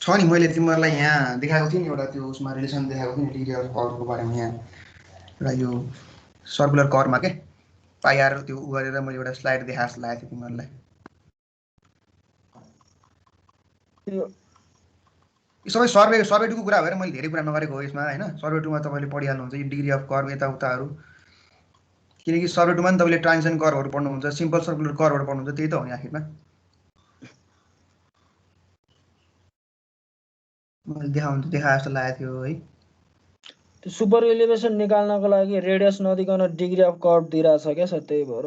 छ नि, मैले तिमीहरूलाई यहाँ देखाएको थिएँ नि एउटा त्यो उसमा रिलेसन देखाएको थिएँ नि डिग्री अफ करको बारेमा यहाँ एउटा यो सर्कुलर करमा के पाइआर त्यो उ गरेर मैले एउटा स्लाइड देखाएको जस्तो लागेको थियो तिमीहरूलाई। त्यो यो सबै सर्वे टूको कुरा भएर मैले धेरै कुरा नगरेको हो यसमा होइन। सर्वे टूमा तपाईँले पढिहाल्नुहुन्छ यो डिग्री अफ कर्व यताउताहरू, किनकि सर्वे टूमा नि तपाईँले ट्रान्जिसन कर्वहरू पढ्नुहुन्छ, सिम्पल सर्कुलर कर्वहरू पढ्नुहुन्छ, त्यही त हो नि आखिरमा। मैले देखाए जस्तो लागेको थियो है। त्यो सुपर एलिभेसन निकाल्नको लागि रेडियस नदिकन डिग्री अफ कर्व दिइरहेछ क्या सर, त्यही भएर।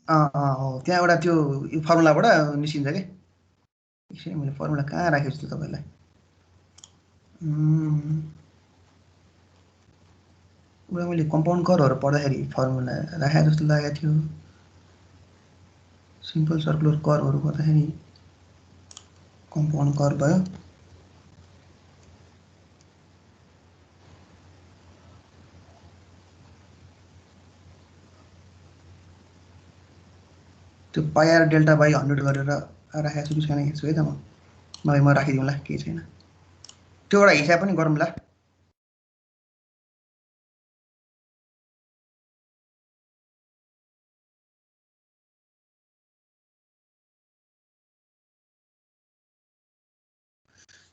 हो त्यहाँ एउटा त्यो फर्मुलाबाट निस्किन्छ कि एकछिन मैले फर्मुला कहाँ राखेको छु तपाईँलाई, एउटा मैले कम्पाउन्ड कर्वहरू पढ्दाखेरि फर्मुला राखेको जस्तो लागेको थियो। सिम्पल सर्कुलर कर्वहरू गर्दाखेरि कम्पाउन्ड कर्व भयो। त्यो पाइआर डेल्टा बाई 100 गरेर राखेको छु कि छैन हेर्छु है त म, नभए म राखिदिउँला केही छैन। त्यो एउटा हिसाब पनि गरौँला।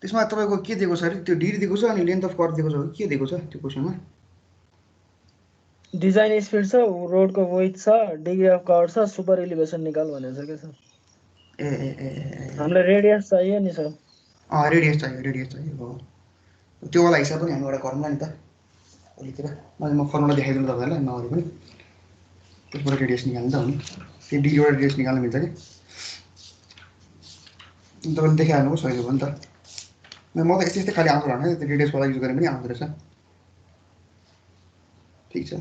त्यसमा तपाईँको के दिएको छ अरे, त्यो डिग्री दिएको छ अनि लेन्थ अफ कर्व दिएको छ कि के दिएको छ त्यो क्वेसनमा? डिजाइन स्पिड छ, रोडको वेट छ, डिग्री अफ कर्व छ, सुपर एलिभेसन निकाल भनेको छ क्या सर। ए हामीलाई रेडियस चाहियो नि सर। रेडियस चाहियो हो। त्यो वाला हिसाब पनि हामी एउटा गरौँला नि त भोलितिर। म फर्मुला देखाइदिनु तपाईँहरूलाई नगरे पनि, त्यसबाट रेडियस निकाल्नु त हो नि, त्यो डिग्रीबाट रेडियस निकाल्नु मिल्छ कि। तपाईँले देखाइहाल्नु पो सही हो नि त। म त यस्तै खालि आउँछ भने त्यो रेडियस वाला युज गरेर पनि आउँदो रहेछ। ठिक छ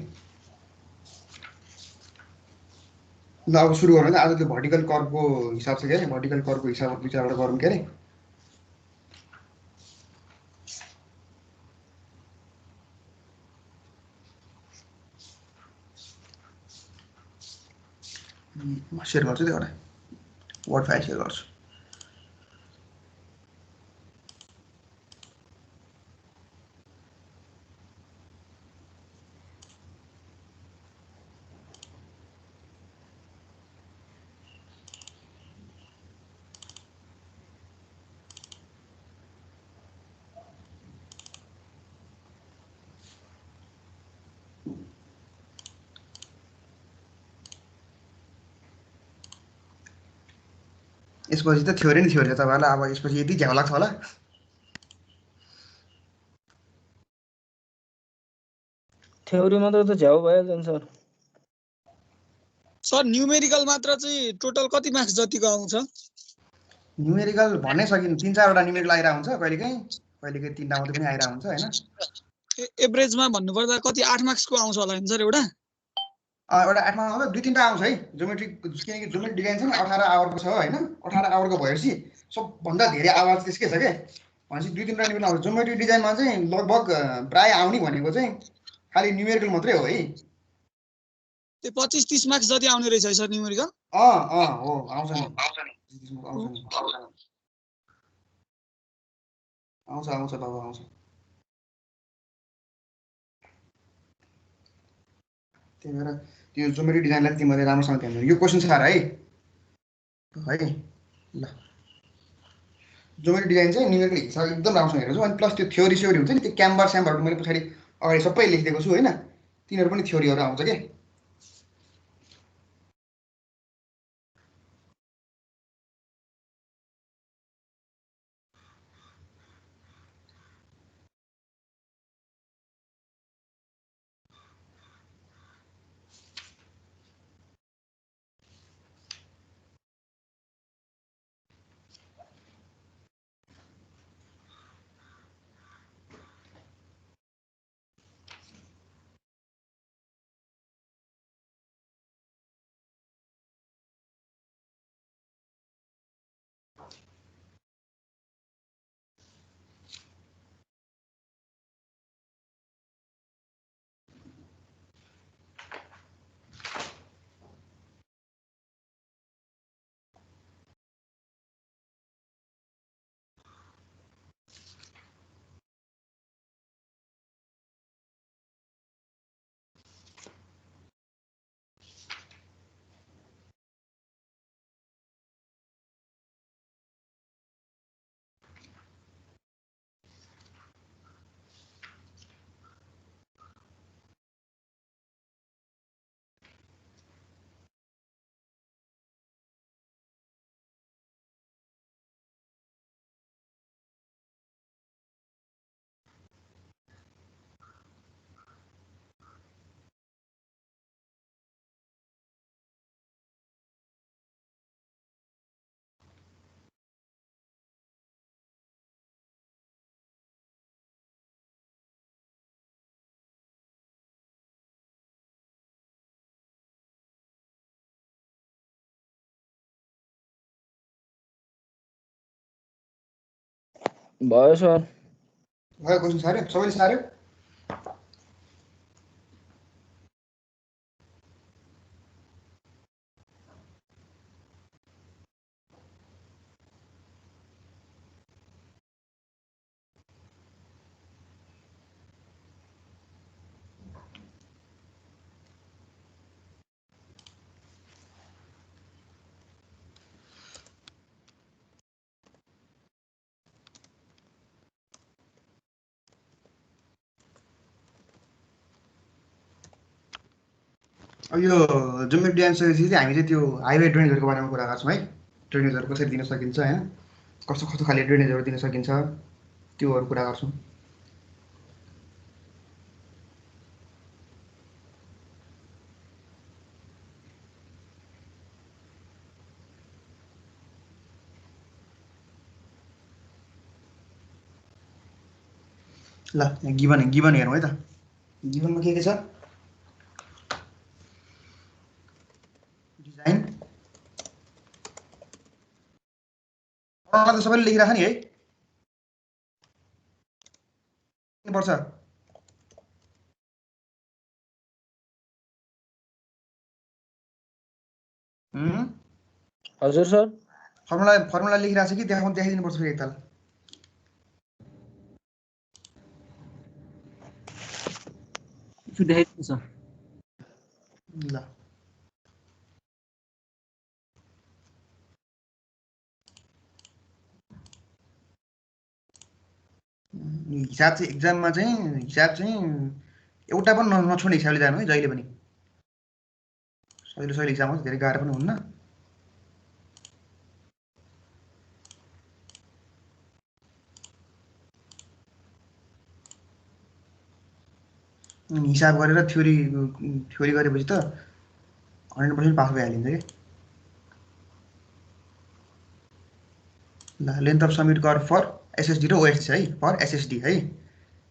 ल, अब सुरु गरौँ है। आज त्यो भर्टिकल कर्वको हिसाब छ के अरे, भर्टिकल कर्वको हिसाब विचारबाट गरौँ के अरे। म सेयर गर्छु त्यो एउटा वर्ड फाइल सेयर गर्छु। यसपछि त थ्योरी नै थ्योरी तपाईँहरूलाई, अब यसपछि यति झ्याउ लाग्छ होला। थ्योरी मात्र त झ्याउ भइहाल्छ सर। सर न्युमेरिकल मात्र चाहिँ टोटल कति मार्क्स जतिको आउँछ? न्युमेरिकल भन्नै सकिन्न, 3-4वटा न्युमेरिकल आइरहेको हुन्छ कहिलेकाहीँ 3टा मात्रै पनि आइरहेको हुन्छ होइन। एभरेजमा भन्नुपर्दा कति 8 मार्क्सको आउँछ होला नि सर एउटा? एउटा 8मा आउँदा 2-3टा आउँछ है ज्योमेट्रिक, किनकि ज्योमेट्रिक डिजाइन छ नि 18 आवरको छ होइन। 18 आवरको भएपछि सबभन्दा धेरै आवाज त्यसकै छ क्या, भनेपछि 2-3टा न्युमेरिकल आउँछ। ज्योमेट्रिक डिजाइनमा चाहिँ लगभग प्राय आउने भनेको चाहिँ खालि न्युमेरिकल मात्रै हो है। त्यो 25-30 मार्क्स जति आउने रहेछ है सर न्युमेरिकल? हो आउँछ नि, आउँछ बाबु आउँछ। त्यही भएर त्यो ज्योमेट्रिक डिजाइनलाई तिमीहरूले राम्रोसँग ध्यान दिनु। यो क्वेसन छ है ल, ज्योमेट्रिक डिजाइन चाहिँ न्युमेरिकल हिसाब एकदम राम्रोसँग हेरेको छु। अनि प्लस त्यो थ्योरी स्योरी हुन्छ नि, त्यो क्याम्बर स्याम्बरहरू मैले पछाडि अगाडि सबै लेखिदिएको छु होइन, तिनीहरू पनि थ्योरीहरू आउँछ क्या। भयो सर। भयो क्वेसन सार्यो सबैले सार्यो? अब यो ज्योमेट्री डिजाइन सकेपछि चाहिँ हामी चाहिँ त्यो हाइवे ड्रेनेजहरूको बारेमा कुरा गर्छौँ है। ड्रेनेजहरू कसरी दिन सकिन्छ होइन, कस्तो कस्तो खाले ड्रेनेजहरू दिन सकिन्छ त्योहरू कुरा गर्छौँ। ल यहाँ गिभन हेरौँ है त। गिभनमा के छ? डिजाइन त सबैले लेखिराख नि है पर्छ। हजुर सर। फर्मुला लेखिरहेको छ कि देखाइदिनु पर्छ फेरि एकताल। देखाइदिनु सर। ल हिसाब चाहिँ एक्जाममा चाहिँ हिसाब चाहिँ एउटा पनि नछोड्ने हिसाबले जानु है जहिले पनि। सहिले हिसाब हुन्छ, धेरै गाह्रो पनि हुन्न। हिसाब गरेर थ्योरी गरेपछि त 100% पास भइहालिन्छ कि। ल length of summit curve for SSD र ओएसडी है, फर एसएसडी है।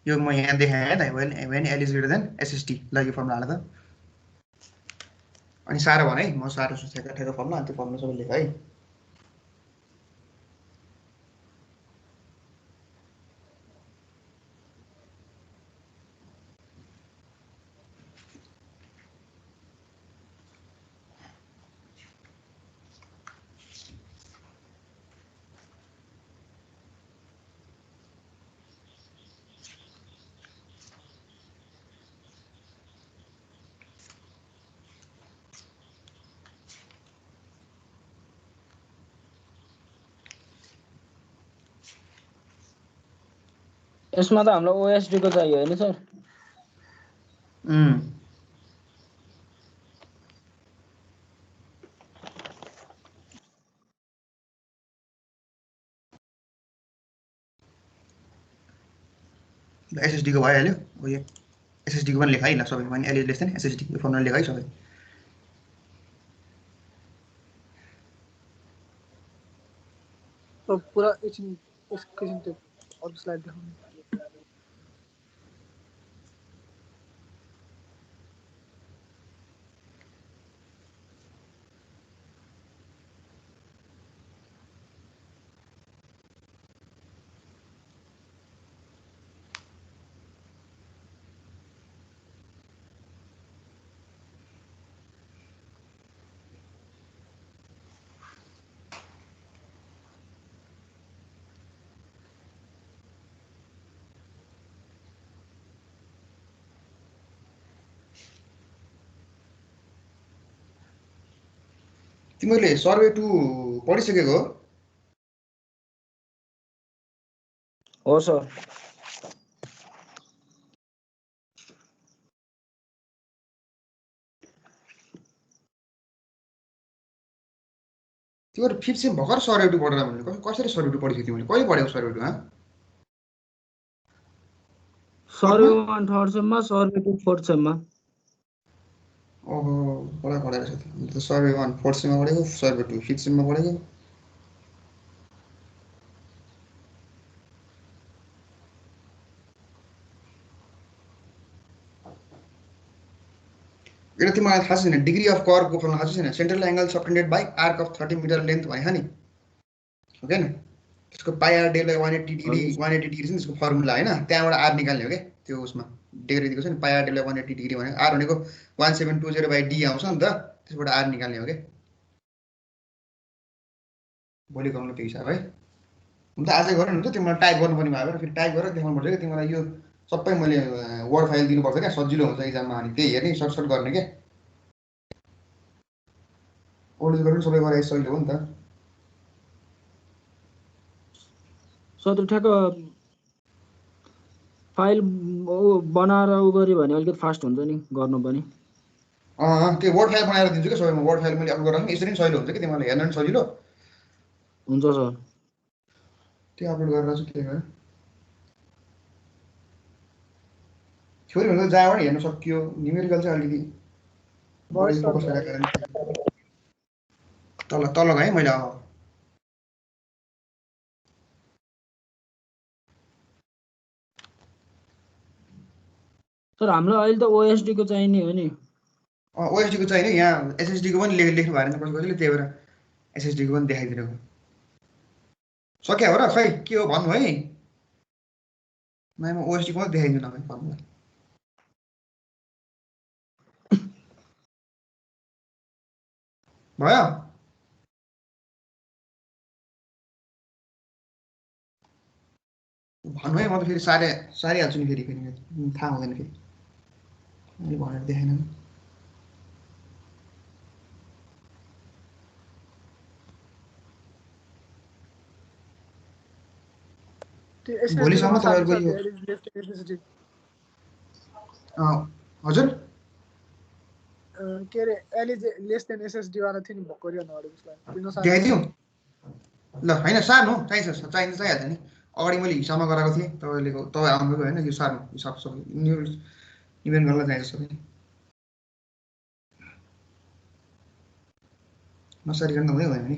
यो म यहाँ देखाएँ है when L is greater than SSD. ल यो फर्मुला हाल त। अनि सारो भने है, म सारो ठेको फर्मुला, त्यो फर्मुला सबै लेख है। यसमा त हामीलाई ओएसडी को चाहियो हैन सर? एसएसडी को भइहाल्यो। हो यो एसएसडी को पनि लेख है। ल सबै भने L is less then SSD यो फर्मुला लेख है सबै। पुरा एकछिन त्यो अर्को स्लाइड देखाउनु। तिमीहरूले सर्वे 2 पढिसकेको हो? हो सर। तिमीहरू 5th सेम भर्खर सर्वे 2 पढेर भने कसरी सर्वे 2 पढिसक्यो तिमीले? कहिले पढेको सर्वे 2? सर्वे 1 थर्ड सेममा, सर्वे 2 फोर्थ सेममा। ओहो बडा पढेर छ त। सर्वे 1 4th सेममा पढेको, सर्वे 2 5th सेममा पढेको। एउटा तिमीलाई थाहा छैन डिग्री अफ कर्भको फर्मुला थाहा छैन? Central angle subtended by arc of 30 metre length भयो नि, हो हैन? त्यसको पाइआर डेलाई 180 डिग्री 180 डिग्री छ नि त्यसको फर्मुला होइन त्यहाँबाट आर निकाल्ने हो क्या त्यो उसमा डेग्री दिएको छ नि पाइआर डेलाई 180 डिग्री भने आर भनेको 1720/d आउँछ नि त त्यसबाट आर निकाल्ने हो क्या भोलि गर्नु त्यो हिसाब है हुन त आजै गरे हुन्छ तिमीलाई टाइप गर्नुपर्ने भयो फेरि टाइप गरेर देखाउनु पर्छ क्या तिमीलाई यो सबै मैले वर्ड फाइल दिनुपर्छ क्या सजिलो हुन्छ इक्जाममा अनि त्यही हेर्ने सर्ट गर्ने क्या ओल्ड गर्नु सबै गराइ सजिलो हो नि त सर ठ्याक्क फाइल बनाएर उ गऱ्यो भने अलिकति फास्ट हुन्छ नि गर्नु पनि त्यो वर्ड फाइल बनाएर दिन्छु क्या सबैमा वर्ड फाइल मैले अपलोड गराउनु यसरी पनि सजिलो हुन्छ कि तिमीलाई हेर्न पनि सजिलो हुन्छ सर त्यो अपलोड गरेर चाहिँ के गर्यो छोरी भन्दा जहाँबाट हेर्न सकियो न्युमेरिकल चाहिँ अलिकति बढी फोकस गरेर तल तल गएँ मैले सर हामीलाई अहिले त ओएसडी को चाहिने हो नि ओएसडी को चाहिने यहाँ एसएसडी को पनि लेख्नु भएन कसैले त्यही भएर एसएसडी को पनि देखाइदिएको सक्या हो र खै के हो भन्नु है म ओएसडी को देखाइदिनु न भन्नु भयो भन्नु है म त फेरि सारिहाल्छु नि फेरि थाहा हुँदैन फेरि मैले भनेर देखाएन भोलिसम्म तपाईँहरूको यो हजुर के अरे एलइजे लेस देन एसएसडी वाला थियो नि भर्खरै अगाडि उसलाई देखाइदिउँ ल होइन सार्नु चाहिहाल्छ नि अगाडि मैले हिसाबमा गराएको थिएँ तपाईँ आउनुभएको होइन यो सार्नु हिसाब सबै इभेन्ट गर्न चाहिन्छ सबै नसारिकन त हुँदै भएन नि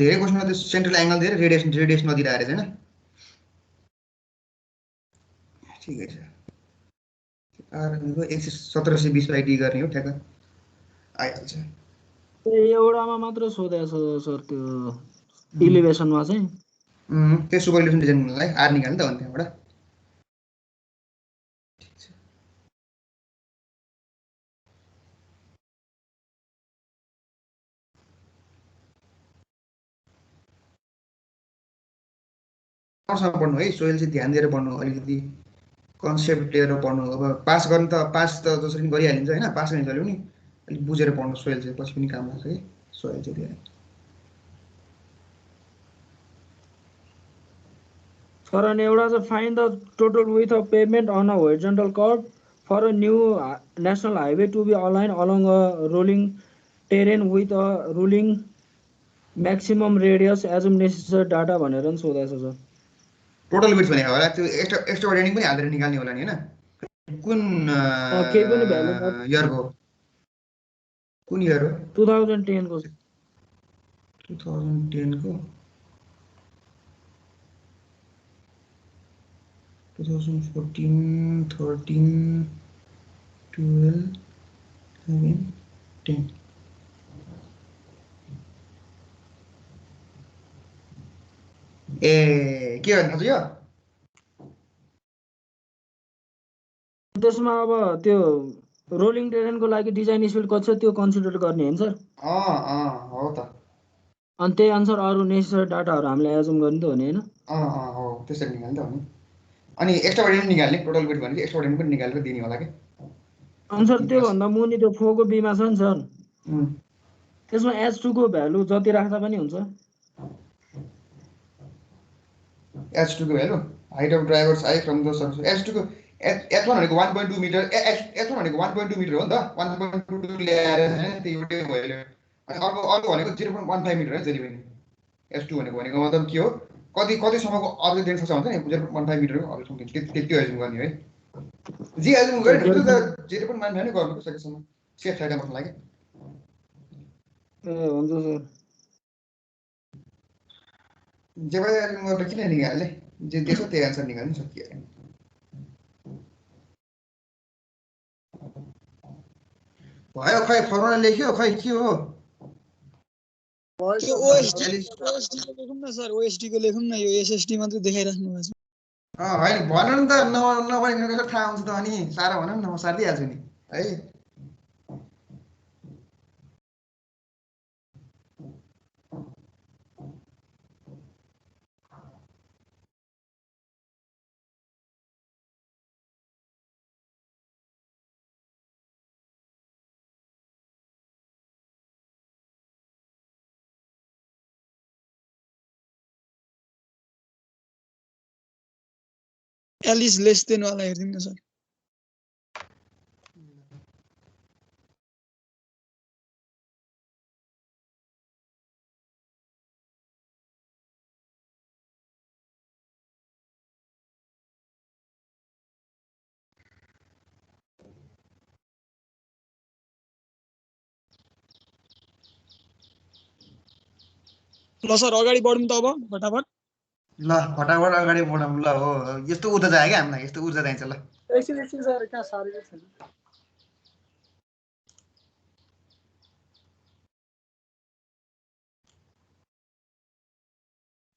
धेरै क्वेसनमा त्यो सेन्ट्रल एङ्गल दिएर रेडियस नदिएर होइन ठिकै छ आर 1720/d गर्ने हो ठ्याक्क आइहाल्छ एउटामा मात्र सोधेको छ सर त्यो इलिभेसनमा चाहिँ त्यो सुपर इलिभेसन डिजाइन गर्नलाई आर निकाल्नु त हो त्यहाँबाट पढ्नु है सोइल चाहिँ ध्यान दिएर पढ्नु अलिकति कन्सेप्ट लिएर पढ्नु अब पास गर्नु त पास त जसरी पनि गरिहालिन्छ होइन पास गर्ने चल्यो नि अलिक बुझेर पढ्नु सोइल चाहिँ पछि पनि काम लाग्छ कि सोइल चाहिँ धेरै सर अनि एउटा चाहिँ find the total width of pavement on a horizontal curve for a new national highway to be align along a rolling terrain with a ruling maximum radius assume necessary data भनेर पनि सोधेको छ sir total width भनेको होला त्यो एक्स्ट्रावर्डिनेरी पनि हालेर निकाल्ने होला नि हैन कुन केही पनि भ्यालु इयरको कुन इयर हो 2010 को 2010 को 2014 13 12 11 10 ए के भन्नु छ यो त्यसमा अब त्यो रोलिङ टेरेनको लागि डिजाइन स्पिड कति छ त्यो कन्सिडर गर्ने हैन सर हो त अनि त्यही अनुसार अरु नेसेसरी डाटाहरु हामीले एजुम गर्ने त हो नि हैन हो त्यसरी निकाल्ने त हो नि अनि एक्स्ट्रावर्डिनेरी निकाल्ने टोटल वेट भनेपछि एक्स्ट्रावर्डिनेरी पनि निकालेर दिने होला के अनि सर त्यो भन्दा मुनि त्यो 4 को बीमा छ नि सर त्यसमा h2 को भ्यालु जति राख्दा पनि हुन्छ h2 को value height of driver's I from the surface h2 को h1 भनेको 1.2 मिटर h1 भनेको 1.2 मिटर हो नि त 1.2 ल्याएर हैन त्यो एउटै भ्यालु अनि अर्को भनेको 0.15 मिटर हो जति पनि h2 भनेको मतलब के हो कतिसम्मको अझै दिन सक्छ भन्छ नि 0.15 मिटरको अझैसम्म त्यो एजुम गर्ने है जे एजुम गरे नि त्यो त जेले पनि मान्ने नै गर्नु सकेसम्म सेफ साइडमा बस्नु लागि हुन्छ सर जे भए एजुम गरेर किन निकाल्ने जे देख्छ त्यही आन्सर निकाल्नु सकियो भयो खै फर्मुला लेख्यो खै के हो त्यो ओएसडी को लेखौँ न सर ओएसडी को लेखौँ न यो एसएसडी मात्रै देखाइराख्नु भएको छ होइन भन नि त नभनिकन कसो थाहा हुन्छ त अनि साह्रो भन न म सारिदिइहाल्छु नि है एलिस लेस देन वाला हेर्दिनु न सर ल सर अगाडि बढौँ त अब फटाफट ल फटाफट अगाडि बढौँ ल हो यस्तो ऊर्जा चाहियो क्या हामीलाई यस्तो ऊर्जा चाहिन्छ ल एकछिन सर कहाँ सारेको छैन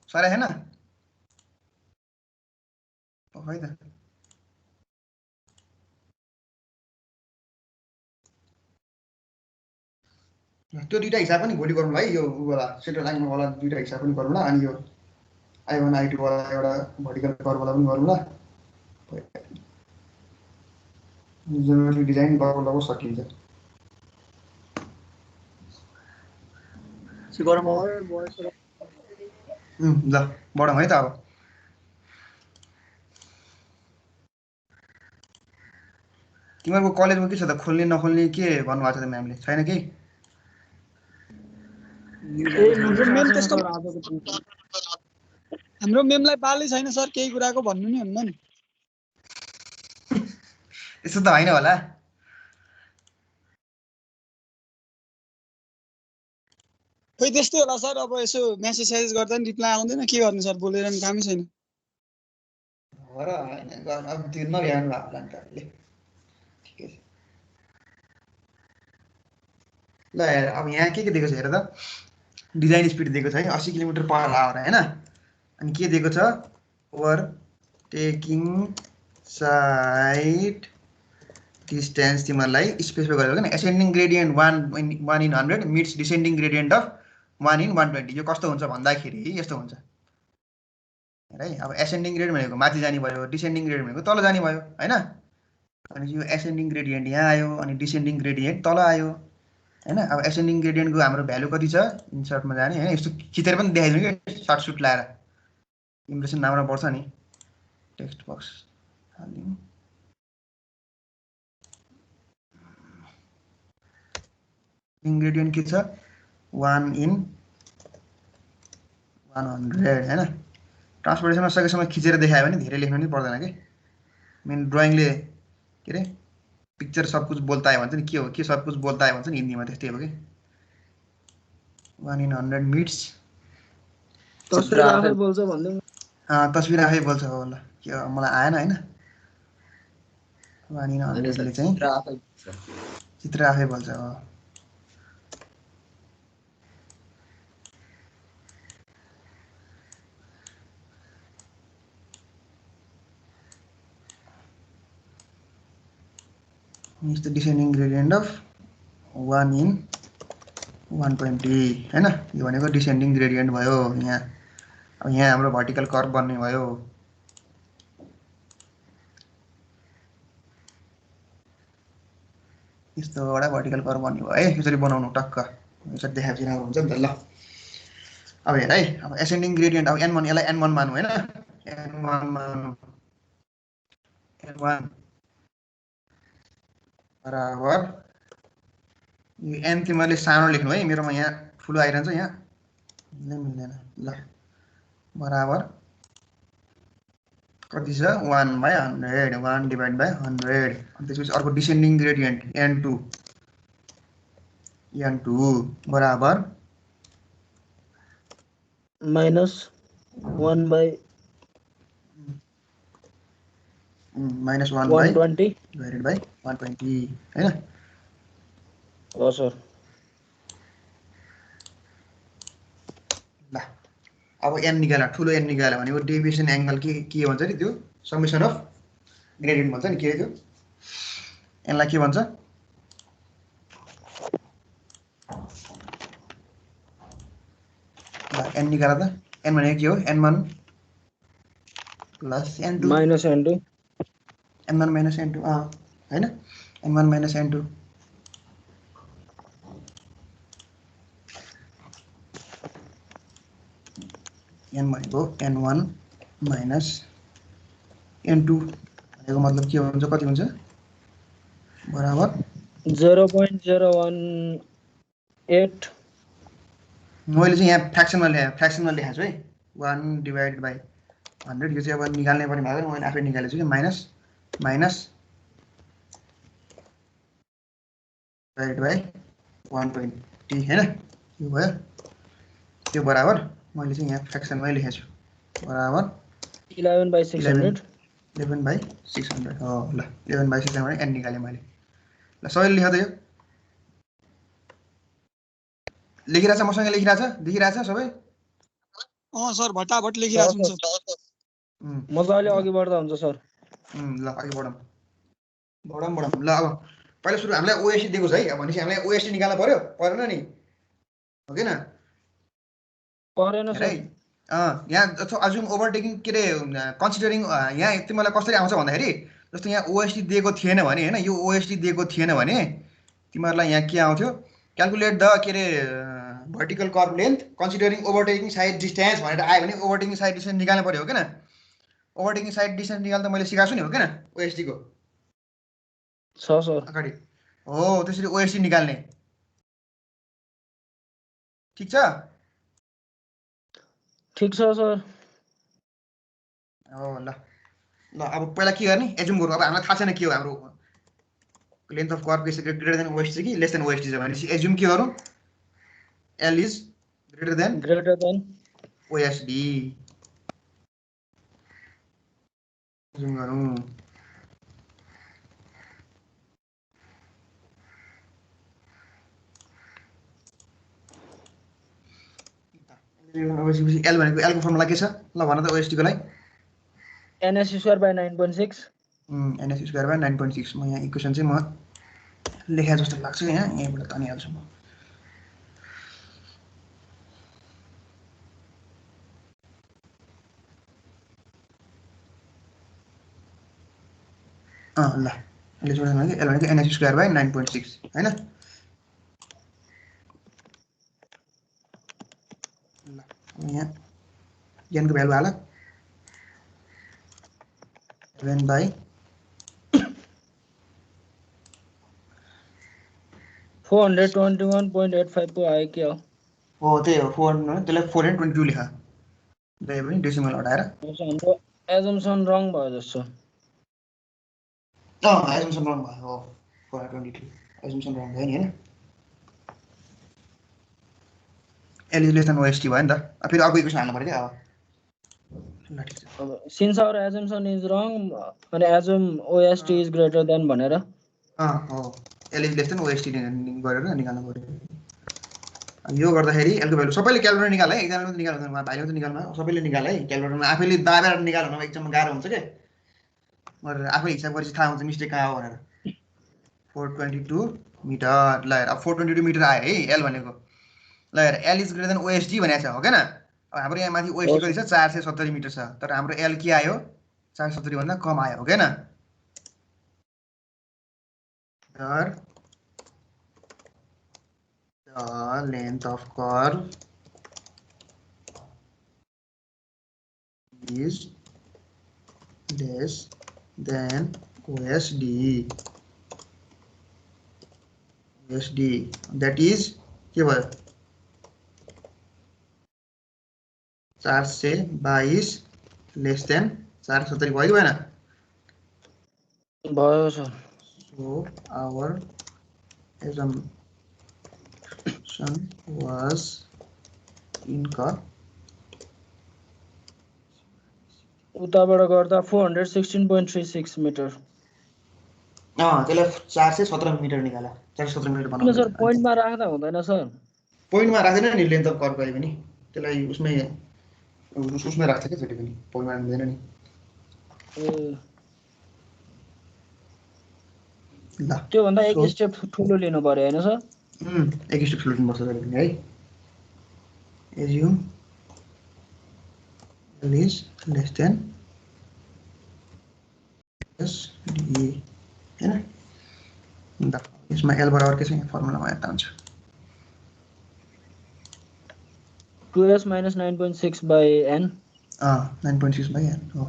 साह्रै छैन खै त त्यो दुईटा हिसाब पनि भोलि गरौँ है यो उवाला सेन्ट्रल ल्याङ्कवाला दुईटा हिसाब पनि गरौँ ल अनि यो I1 I2 वाला एउटा भर्टिकल कर्ववाला पनि गरौँ ल जेनरली डिजाइन लगभग सकिन्छ ल बढौँ है त अब तिमीहरूको कलेजमा के छ त खोल्ने नखोल्ने के भन्नुभएको छ त म्यामले छैन केही हाम्रो मेमलाई पालै छैन सर केही कुराको भन्नु नि हुन्न नि यस्तो त होइन होला खोइ त्यस्तै होला सर अब यसो मेसेज सेसेज गर्दा नि रिप्लाई आउँदैन के गर्नु सर बोलेर नि कामै छैन हो र होइन गर्नु अब त्यो नभ्याउनु भएको होला नि त अहिले ठिकै छ ल हेर अब यहाँ के दिएको छ हेर त डिजाइन स्पिड दिएको छ है 80 किलोमिटर पर आवर हैन अनि के दिएको छ ओभर टेकिङ साइड डिस्टेन्स तिमीलाई स्पेसिफाई गरेको हैन एसेन्डिङ ग्रेडियन्ट 1 in 100 मिट्स डिसेन्डिङ ग्रेडियन्ट अफ 1 in 120 यो कस्तो हुन्छ भन्दाखेरि यस्तो हुन्छ है अब एसेन्डिङ ग्रेडियन्ट भनेको माथि जाने भयो डिसेन्डिङ ग्रेडियन्ट भनेको तल जाने भयो हैन अनि यो एसेन्डिङ ग्रेडियन्ट यहाँ आयो अनि डिसेन्डिङ ग्रेडियन्ट तल आयो हैन अब एसेन्डिङ ग्रेडियन्टको हाम्रो भ्यालु कति छ इन्सर्टमा जाने हैन यस्तो खिचेर पनि देखाइदिनु के सर्ट सुट लाएर इम्प्रेसन राम्रो पर्छ नि टेक्स्ट बक्स हाल्दिनु इन्ग्रेडियन्ट के छ 1 in 100 हैन ट्रान्सपोर्टेसनमा सकेसम्म खिचेर देखायो भने धेरै लेख्नु नि पर्दैन के मेन ड्राइङले के रे पिक्चर सब कुछ बोलता है भन्छ नि के हो के सब कुछ बोलता है भन्छ नि हिन्दीमा त्यस्तै हो के 1 in 100 मिट्स तस्बिर आफै बोल्छ भन्दै तस्बिर आफै बोल्छ हो ल के मलाई आएन हैन 1 in 100 ले चाहिँ चित्र आफै बोल्छ हो is the descending gradient of 1 in 120 हैन यो भनेको डिसेन्डिङ ग्रेडियन्ट भयो यहाँ अब यहाँ हाम्रो भर्टिकल कर्भ बन्ने भयो यस्तो एउटा भर्टिकल कर्भ बन्ने भयो है यसरी बनाउनु टक्क यसरी देखाएपछि राम्रो हुन्छ नि त ल अब हेर है अब एसेन्डिङ ग्रेडियन्ट अब n1 यसलाई n1 मानौ हैन n1 मानौ n1 बराबर यो n तिमीले सानो लेख्नु है मेरोमा यहाँ ठुलो आइरहन्छ यहाँ मिल्दैन ल बराबर कति छ 1/100 1 डिभाइड बाई 100 अनि त्यसपछि अर्को डिसेन्डिङ ग्रेडियन्ट n2 बराबर -1 by -1 by 120 डिभाइडेड बाई 120 हैन हो सर। ल अब n निकाल्यो ठुलो n निकाल्यो भनेको डेभिएसन एंगल के भन्छ नि त्यो समेसन अफ ग्रेडियन्ट भन्छ नि के त्यो यसलाई के भन्छ ल n निकाल्दा त n भनेको के हो n1 plus n2 -n2 n1 minus n2 हैन n1 minus n2 n भनेको n1 minus n2 भनेको मतलब के हुन्छ कति हुन्छ बराबर 0.018 मैले चाहिँ यहाँ फ्र्याक्सनमा लेखेको छु है 1 डिभाइडेड बाई 100 यो चाहिँ अब निकाल्नै पर्ने भएको मैले आफै निकालेको छु कि माइनस डिभाइडेड बाई 120 हैन यो भयो त्यो बराबर मैले चाहिँ यहाँ फ्र्याक्सनमै लेखेको छु बराबर 11/600 11/600 हो ल 11/600 n निकाले मैले ल सबैले लेख्दा यो लेखिरहेछ मसँग लेखिरहेछ देखिरहेछ सबै सर भटाभट लेखिरहेको छु सर। मजाले अघि बढ्दा हुन्छ सर। ल अघि बढौँ ल अब पहिला सुरु हामीलाई ओएसटी दिएको छ है अब भनेपछि हामीलाई ओएसटी निकाल्न पर्यो परेन नि हो किन परेन सर। यहाँ अजुम ओभरटेकिङ के अरे कन्सिडरिङ यहाँ तिमीलाई कसरी आउँछ भन्दाखेरि जस्तो यहाँ ओएसटी दिएको थिएन भने हैन यो ओएसटी दिएको थिएन भने तिमीहरूलाई यहाँ के आउँथ्यो क्याल्कुलेट द के अरे vertical curve length considering overtaking sight distance भनेर आयो भने ओभरटेकिङ साइड डिस्टेन्स निकाल्नु पर्यो हो किन ओभरटेकिङ साइड डिस्टेन्स निकाल्दा मैले सिकाएको छु नि हो किन ओएसटी को छ सर अगाडि हो त्यसरी ओएसटी निकाल्ने ठीक छ सर। हो ल अब पहिला के गर्ने एजुम गरौँ अब हामीलाई थाहा छैन के हो हाम्रो length of curve is greater then OST कि लेस देन ओएसटी छ भनेपछि एजुम के गरौँ L is greater then OSD assume गरौँ एल भनेको एल को फर्मुला के छ ल भन त ओएसटी को लागि ns²/9.6 ns²/9.6 म यहाँ इक्वेसन चाहिँ म लेखे जस्तो लाग्छ यहाँ यहीँबाट तानिहाल्छु म ल एल भनेको ns²/9.6 हैन ल यहाँ n को भ्यालु हाल 7/421.85 पो आयो के हो त्यही हो 4 त्यसलाई 422 लेखा त्यही पनि डेसिमल हटाएर हाम्रो एजम्सन रङ भयो जस्तो एजम्सन रङ भयो हो 422 एजम्सन रङ भयो नि हैन L is less than OST भयो नि त फेरि अर्को इक्वेसन हाल्नु पर्यो क्या अब ल ठीक छ since our assumption is wrong अनि assume OST is greater than भनेर हो L is less than OST गरेर निकाल्नु पर्यो यो गर्दाखेरि एलको भ्यालु सबैले क्याल्कुलेटर निकाल है एकजनाले मात्रै निकाल्नु भाइले मात्रै निकाल्नु सबैले निकाल है क्याल्कुलेटरमा आफैले दाबेर निकाल्नु एकदम गाह्रो हुन्छ के गरेर आफै हिसाब गरेपछि थाहा हुन्छ मिस्टेक कहाँ हो भनेर 422 मिटर ल अब 422 मिटर आयो है एल भनेको ल हेर L is greater then OSD भनेको छ हो किन अब हाम्रो यहाँ माथि ओएसडी कति छ 470 मिटर छ तर हाम्रो एल के आयो 470 भन्दा कम आयो हो किन the length of curve is less than OSD. That is के भयो 422 लेस देन 470 भयो कि भएन? भयो sir. So our assumption was incorrect. उताबाट गर्दा 416.36 मिटर। त्यसलाई 417 मिटर निकाला, 417 मिटर किन बनाउनु सर पोइन्टमा राख्दा हुँदैन सर? पोइन्टमा राख्दैन नि लेन्थ अफ कर्भ कहिले पनि, त्यसलाई उसमै राख्छ क्या जहिले पनि, पोइन्टमा राख्दैन नि। ए ल त्योभन्दा एक सो स्टेप ठुलो लिनु पर्यो होइन सर? एक स्टेप ठुलो लिनुपर्छ जहिले पनि है। Assume L is less than SDE हैन। ल यसमा L बराबर के छ, यहाँ फर्मुलामा हेर्दा हुन्छ। 2s - 9.6 by n। 9.6 by n हो।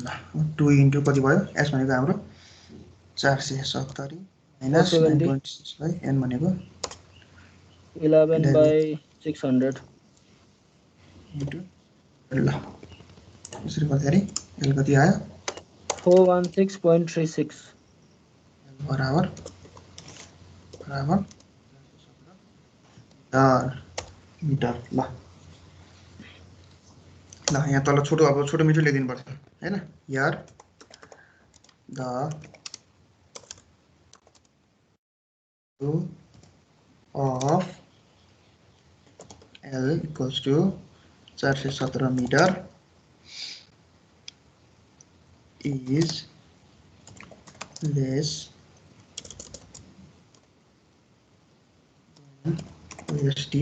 ल 2 इन्टु कति भयो, s भनेको हाम्रो 470 माइनस 9.6 by n भनेको 11/600 इन्टु। ल यसरी गर्दाखेरि l कति आयो, 416.36 बराबर मिटर। ल यहाँ तल छोटो मिटर लेखिदिनु पर्छ हैन। Here the of L equals to 417 meter is less than OST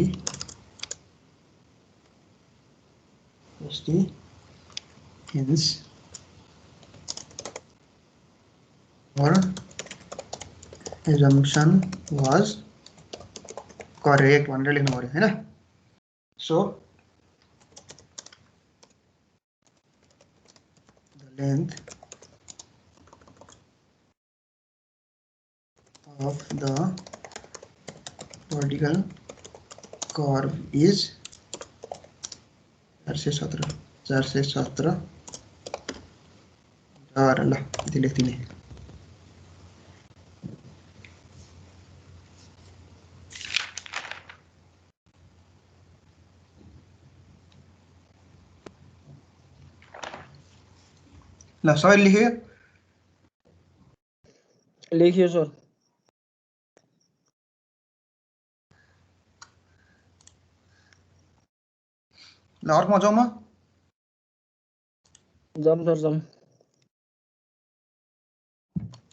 hence our assumption was correct भनेर लेख्नु पर्यो हैन। So the length of the vertical curve is 417 metre. ल यति लेख्दिने। ल सबैले लेख्यो? लेखियो सर। ल अर्कोमा जाउँ म। जाम सर जाम।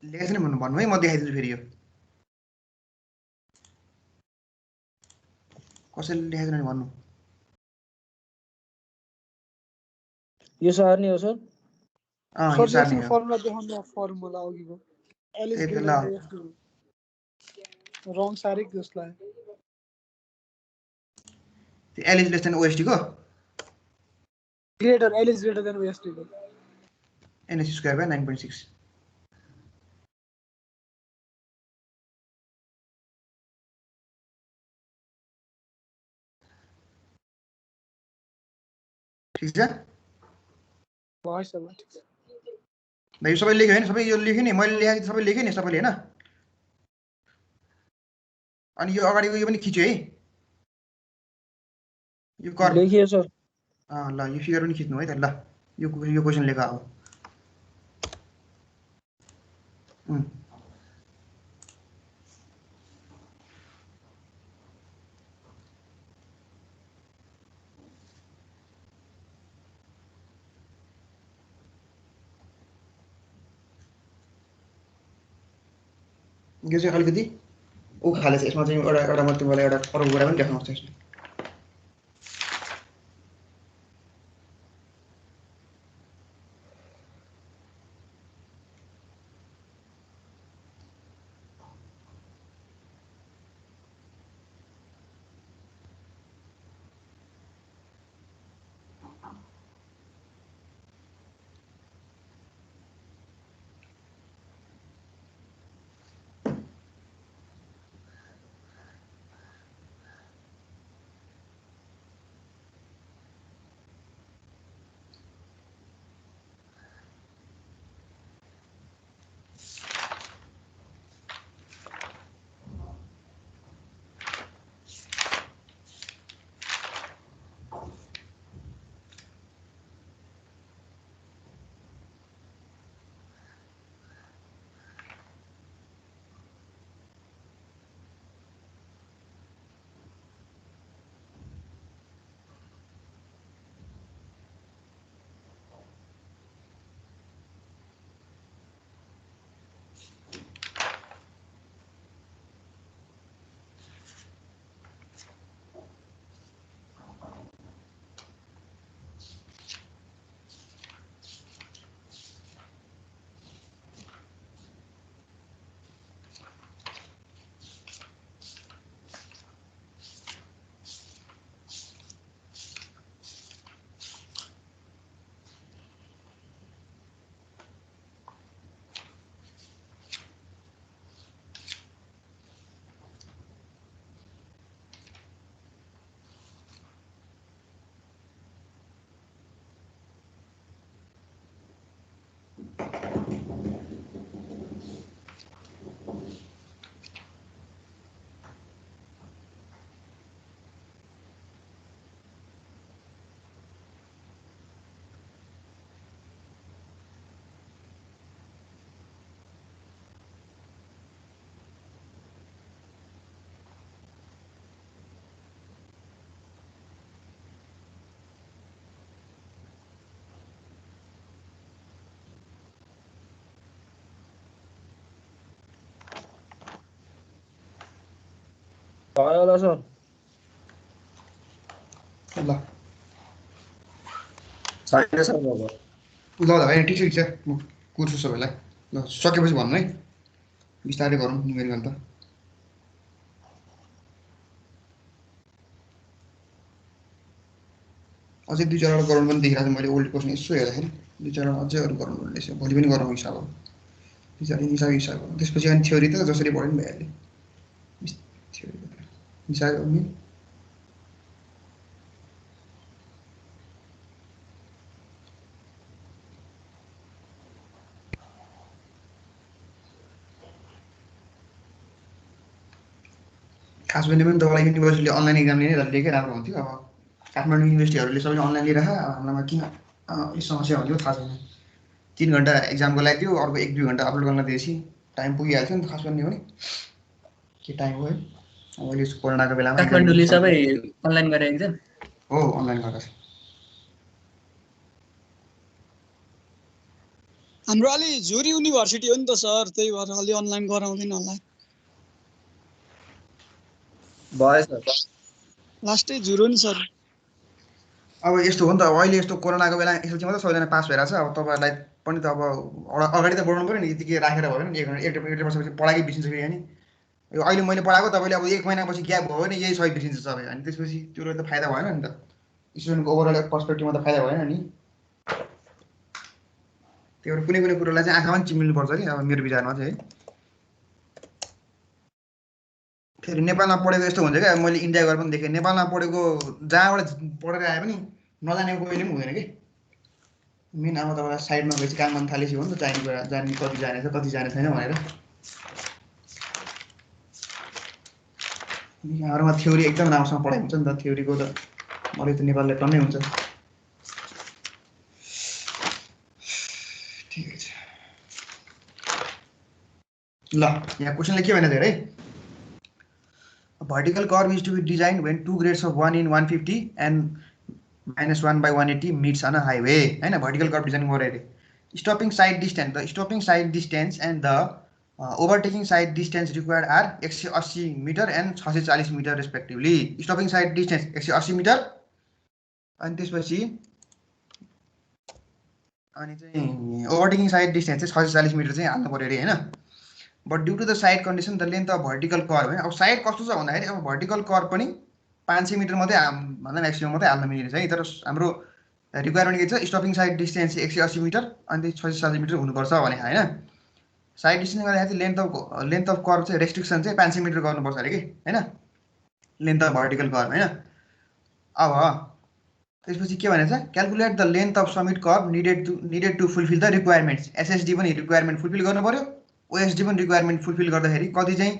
लेखेछ नि भन्नु है, म देखाइदिन्छु फेरि। यो कसैले लेखेको छैन भन्नु। यो सार्ने हो सर? यो सार्ने हो। फर्मुला देखाउनु, फर्मुला अघिको L is greater than ASD। रङ सारेक जसलाई L is less than OST को greater, L is greater than OSD को NS square by 9.6। ठीक छ भयो सर। भाइ सबै लेख्यो हैन? सबै यो लेख्यो नि, मैले लेखेको सबै लेख्यो नि सबैले हैन? अनि यो अगाडिको यो पनि खिच्यो है, यो कर्भ। लेखियो सर। ल यो फिगर पनि खिच्नु है त। ल यो क्वेसन लेख अब। यो चाहिँ अलिकति खाले छ, यसमा चाहिँ एउटा म तिमीलाई एउटा अरू कुरा पनि देखाउन सक्छु। भयो होला सर। ल छैन सर अब। ल ल भाइ ठिक छ म कुर्छु सबैलाई। ल सकेपछि भन्नु है, बिस्तारै गरौँ न्युमेरिकल त। अझै 2-4 वटा गराउनु पनि देखिरहेको छ मैले ओल्ड क्वेसन यसो हेर्दाखेरि 2-4 वटा अझै अरू गराउनु पर्ने रहेछ। भोलि पनि गरौँ हिसाब अब, हिसाब त्यसपछि अनि थ्योरी त जसरी पढ्यो पनि भइहाल्यो। थ्योरी हिसाब गर्ने खास भने पनि तपाईँलाई युनिभर्सिटीले अनलाइन एक्जाम लिने लिएकै राम्रो हुन्थ्यो। अब काठमाडौँ युनिभर्सिटीहरूले सबैले अनलाइन लिइरह, अब हाम्रोमा किन अलिक समस्या हुन्थ्यो थाहा छैन। 3 घन्टा एक्जामको लागि थियो, अर्को 1-2 घन्टा अपलोड गर्न दिएपछि टाइम पुगिहाल्थ्यो नि त। खास भन्ने हो भने के टाइम हो है। अब अहिले कोरोनाको बेलामा काठमाडौँले सबै अनलाइन गरे एक्जाम हो अनलाइन गरेर। हाम्रो अलि झुरी युनिभर्सिटी हो नि त सर, त्यही भएर अलि अनलाइन गराउँदैन होला। भयो सर। लास्टै झुरो नि सर। अब यस्तो हो नि त, अब अहिले यस्तो कोरोनाको बेला एसएलसी मात्रै सबैजना पास भइरहेछ। अब तपाईँहरूलाई पनि त अब अगाडि त बढाउनु पऱ्यो नि, यतिकै राखेर भयो नि। 1 वर्षपछि पढाएकै बिर्सिन्छ फेरि अनि। यो अहिले मैले पढाएको तपाईँले अब 1 महिनापछि ग्याप भयो भने यही सबै बिर्सिन्छ सबै। अनि त्यसपछि त्यो त फाइदा भएन नि त, स्टुडेन्टको ओभरअल पर्सपेक्टिभमा त फाइदा भएन नि। त्यही भएर कुनै कुनै कुरोलाई चाहिँ आँखामा पनि चिम्लिनुपर्छ कि, अब मेरो विचारमा चाहिँ है। फेरि नेपालमा पढेको यस्तो हुन्छ क्या, मैले इन्डिया गएर पनि देखेँ, नेपालमा पढेको जहाँबाट पढेर आए पनि नजानेको कोहीले पनि हुँदैन कि। मेन अब तपाईँलाई साइडमा गएपछि काम गर्न थालेपछि हो नि त जाने कुरा, जाने कति जानेछ कति जाने छैन भनेर। हाम्रोमा थ्योरी एकदम राम्रोसँग पढाइ हुन्छ नि त, थ्योरीको त मलाई त नेपालले टन्नै हुन्छ। ठिकै छ ल, यहाँ क्वेसनले के भनेको है, vertical curve is to be designed when 2 grades of 1 in 150 and -1/180 meets on a highway हैन। vertical curve डिजाइन गरे अरे। stopping side distance, the stopping side distance and the overtaking side distance required are 180 metre and 640 metre respectively। stopping side distance 180 metre अनि त्यसपछि अनि चाहिँ overtaking side distance चाहिँ 640 metre चाहिँ हाल्नु पर्यो अरे हैन। But due to the sight condition the length of vertical curve है। अब साइड कस्तो छ भन्दाखेरि अब भर्टिकल कर्भ पनि 500 मिटर मात्रै भन्दा म्याक्सिमम मात्रै हाल्न मिल्ने रहेछ है। तर हाम्रो रिक्वायरमेन्ट के छ, स्टपिङ साइड डिस्टेन्स 180 मिटर अनि 640 मिटर हुनुपर्छ भने होइन। साइड डिस्टेन्स गर्दाखेरि लेन्थ अफ कर्भ चाहिँ रेस्ट्रिक्सन चाहिँ 500 मिटर गर्नुपर्छ अरे कि होइन, लेन्थ अफ भर्टिकल कर्भ होइन। अब त्यसपछि के भनेछ, calculate the length of summit curve needed to fulfil the requirements. SSD पनि रिक्वायरमेन्ट फुलफिल गर्नु पर्यो, ओएसडी पनि रिक्वायरमेन्ट फुलफिल गर्दाखेरि कति चाहिँ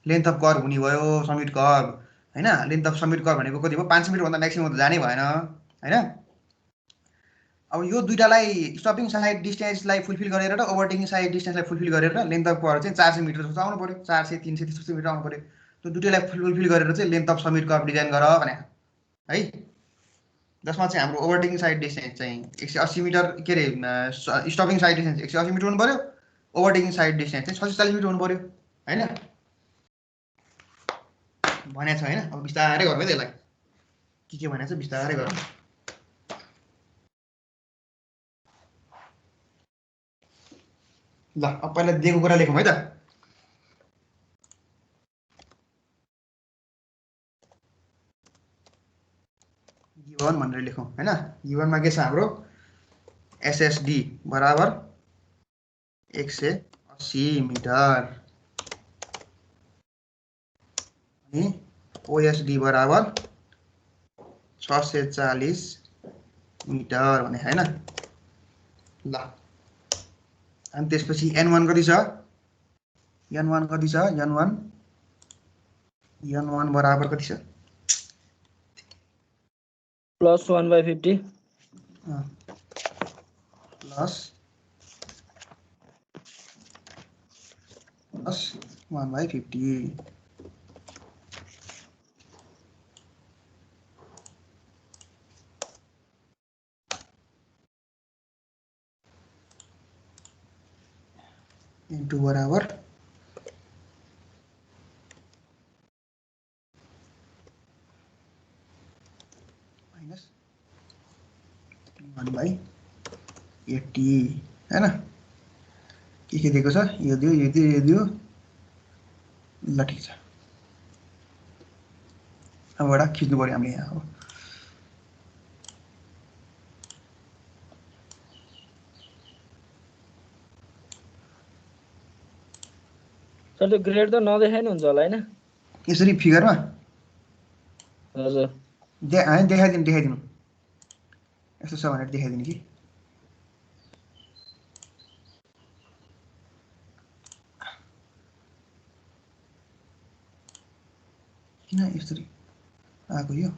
लेन्थ अफ कर्भ हुने भयो समिट कर्भ होइन। लेन्थ अफ समिट कर्भ भनेको कति भयो, 500 मिटरभन्दा म्याक्सिमम त जानै भएन होइन। अब यो दुइटालाई स्टपिङ साइड डिस्टेन्सलाई फुलफिल गरेर र ओभरटेकिङ साइड डिस्टेन्सलाई फुलफिल गरेर लेन्थ अफ कर्भ चाहिँ 400 मिटर जस्तो आउनु पर्यो, 400 300 त्यस्तो मिटर आउनु पर्यो। त्यो दुइटालाई फुलफिल गरेर चाहिँ length of summit curve design गर भने है, जसमा चाहिँ हाम्रो ओभरटेकिङ साइड डिस्टेन्स चाहिँ 180 मिटर के अरे, स्टपिङ साइड डिस्टेन्स 180 मिटर हुनु पर्यो, ओभरटेकिङ साइड डिस्टेन्स चाहिँ 640 मिटर हुनु पर्यो होइन। भनेको छ होइन। अब बिस्तारै गरौँ है त्यसलाई, के भनेको छ बिस्तारै गरौँ। ल अब पहिला दिएको कुरा लेखौँ है त। गिभन भनेर लेखौँ होइन। गिभनमा के छ हाम्रो, एसएसडी बराबर 180 मिटर अनि ओएसडी बराबर 640 मिटर भने होइन। ल अनि त्यसपछि n1 कति छ, n1 कति छ, n1 बराबर कति छ, +1/50 प्लस 1/50 इन्टु बराबर माइनस 1/80 हैन के दिएको छ यो दियो यो दियो यो दियो ल ठिक छ अबबाट खिच्नु पर्यो हामीले यहाँ अब सर त्यो ग्रेड त नदेखाइ नि हुन्छ होला हैन यसरी फिगरमा हजुर देखाइदिनु यस्तो छ भनेर देखाइदिनु कि किन यसरी आएको यो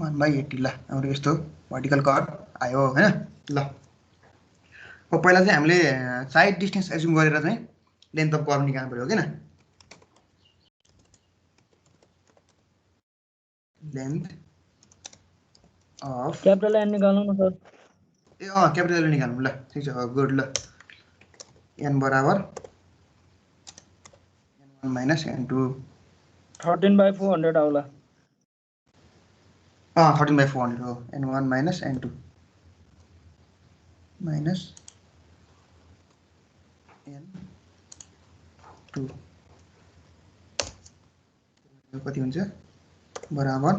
वन बाई 80 ल हाम्रो यस्तो भर्टिकल कर्भ आयो हैन ल अब पहिला चाहिँ हामीले साइड डिस्टेन्स एज्युम गरेर चाहिँ लेन्थ अफ कर्भ निकाल्नु पर्यो हैन लेन्थ अफ क्यापिटल एन निकाल्नु न सर ए क्यापिटल एल निकाल्नु ल ठिक छ गुड ल n बराबर n1 माइनस n2 13/400 आउला 13/400 हो n1 minus n2 minus n2 कति हुन्छ बराबर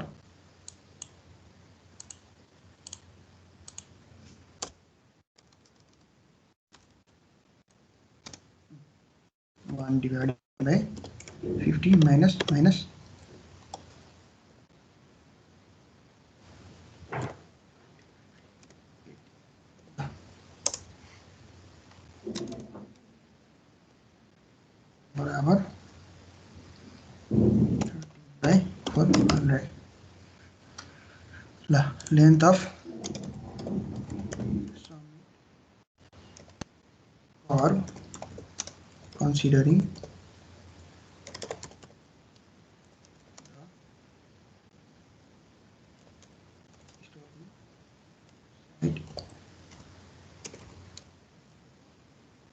1/50 माइनस माइनस बराबर 400 ल length of curve considering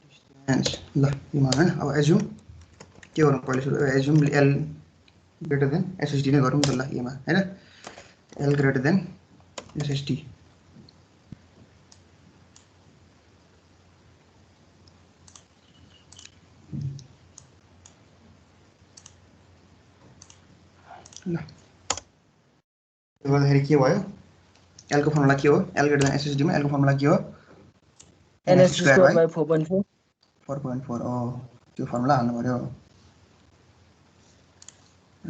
distance ल यो मान अब एज्युम के गर्नु पहिले सुरु assume l greater than SSD नै गरौँ त ल यसमा हैन l ग्रेटर देन SSD ल यो गर्दाखेरि के भयो l को फर्मुला के हो l ग्रेटर देन SSD मा l को फर्मुला के हो ns²/4.4 4.4 हो त्यो फर्मुला हाल्नु पर्यो ल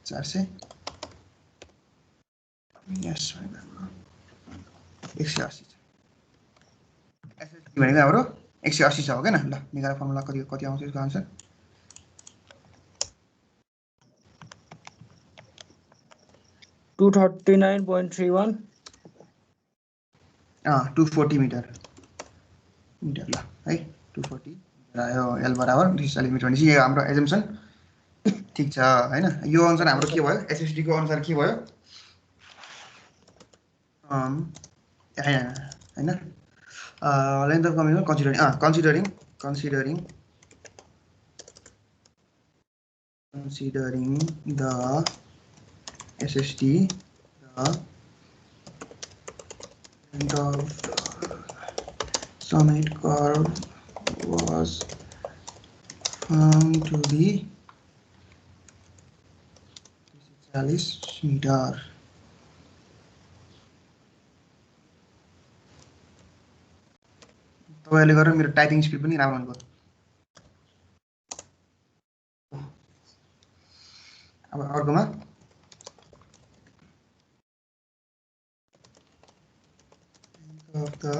चार सय यस 180 एसएसडी भनेको हाम्रो 180 छ हो के न ल निकाल फर्मुला कति कति आउँछ यसको आन्सर 239.31 240 मिटर ल है 240 आयो एल बराबर 240 मिटर भनेपछि यो हाम्रो एजम्पसन ठीक छ हैन यो अनुसार हाम्रो के भयो एसएसडी को अनुसार के भयो हैन length of communication considering the SSD the length of the summit curve was found to be 40 meter तपाईँले गरेर मेरो टाइपिङ स्पिड पनि राम्रो हुनुपर्छ अब अर्कोमा of the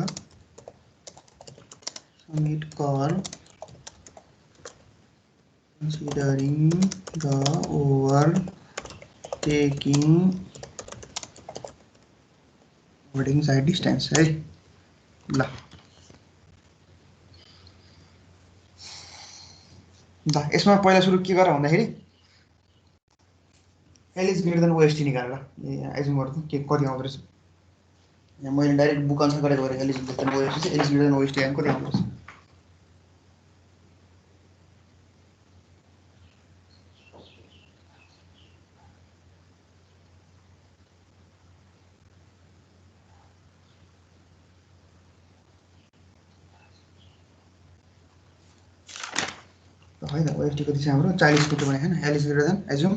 summit call considering the overtaking side distance है ल यसमा पहिला सुरु के गर भन्दाखेरि L is greater than OST निकालेर एजुम गर्नु के कति आउँदो रहेछ यहाँ मैले डाइरेक्ट बुक अनुसार गरेको भएर L is greater than OST चाहिँ L is greater than OST आएको कति आउँदो रहेछ होइन OST कति छ हाम्रो 40 फुट भने हैन L is greater than assume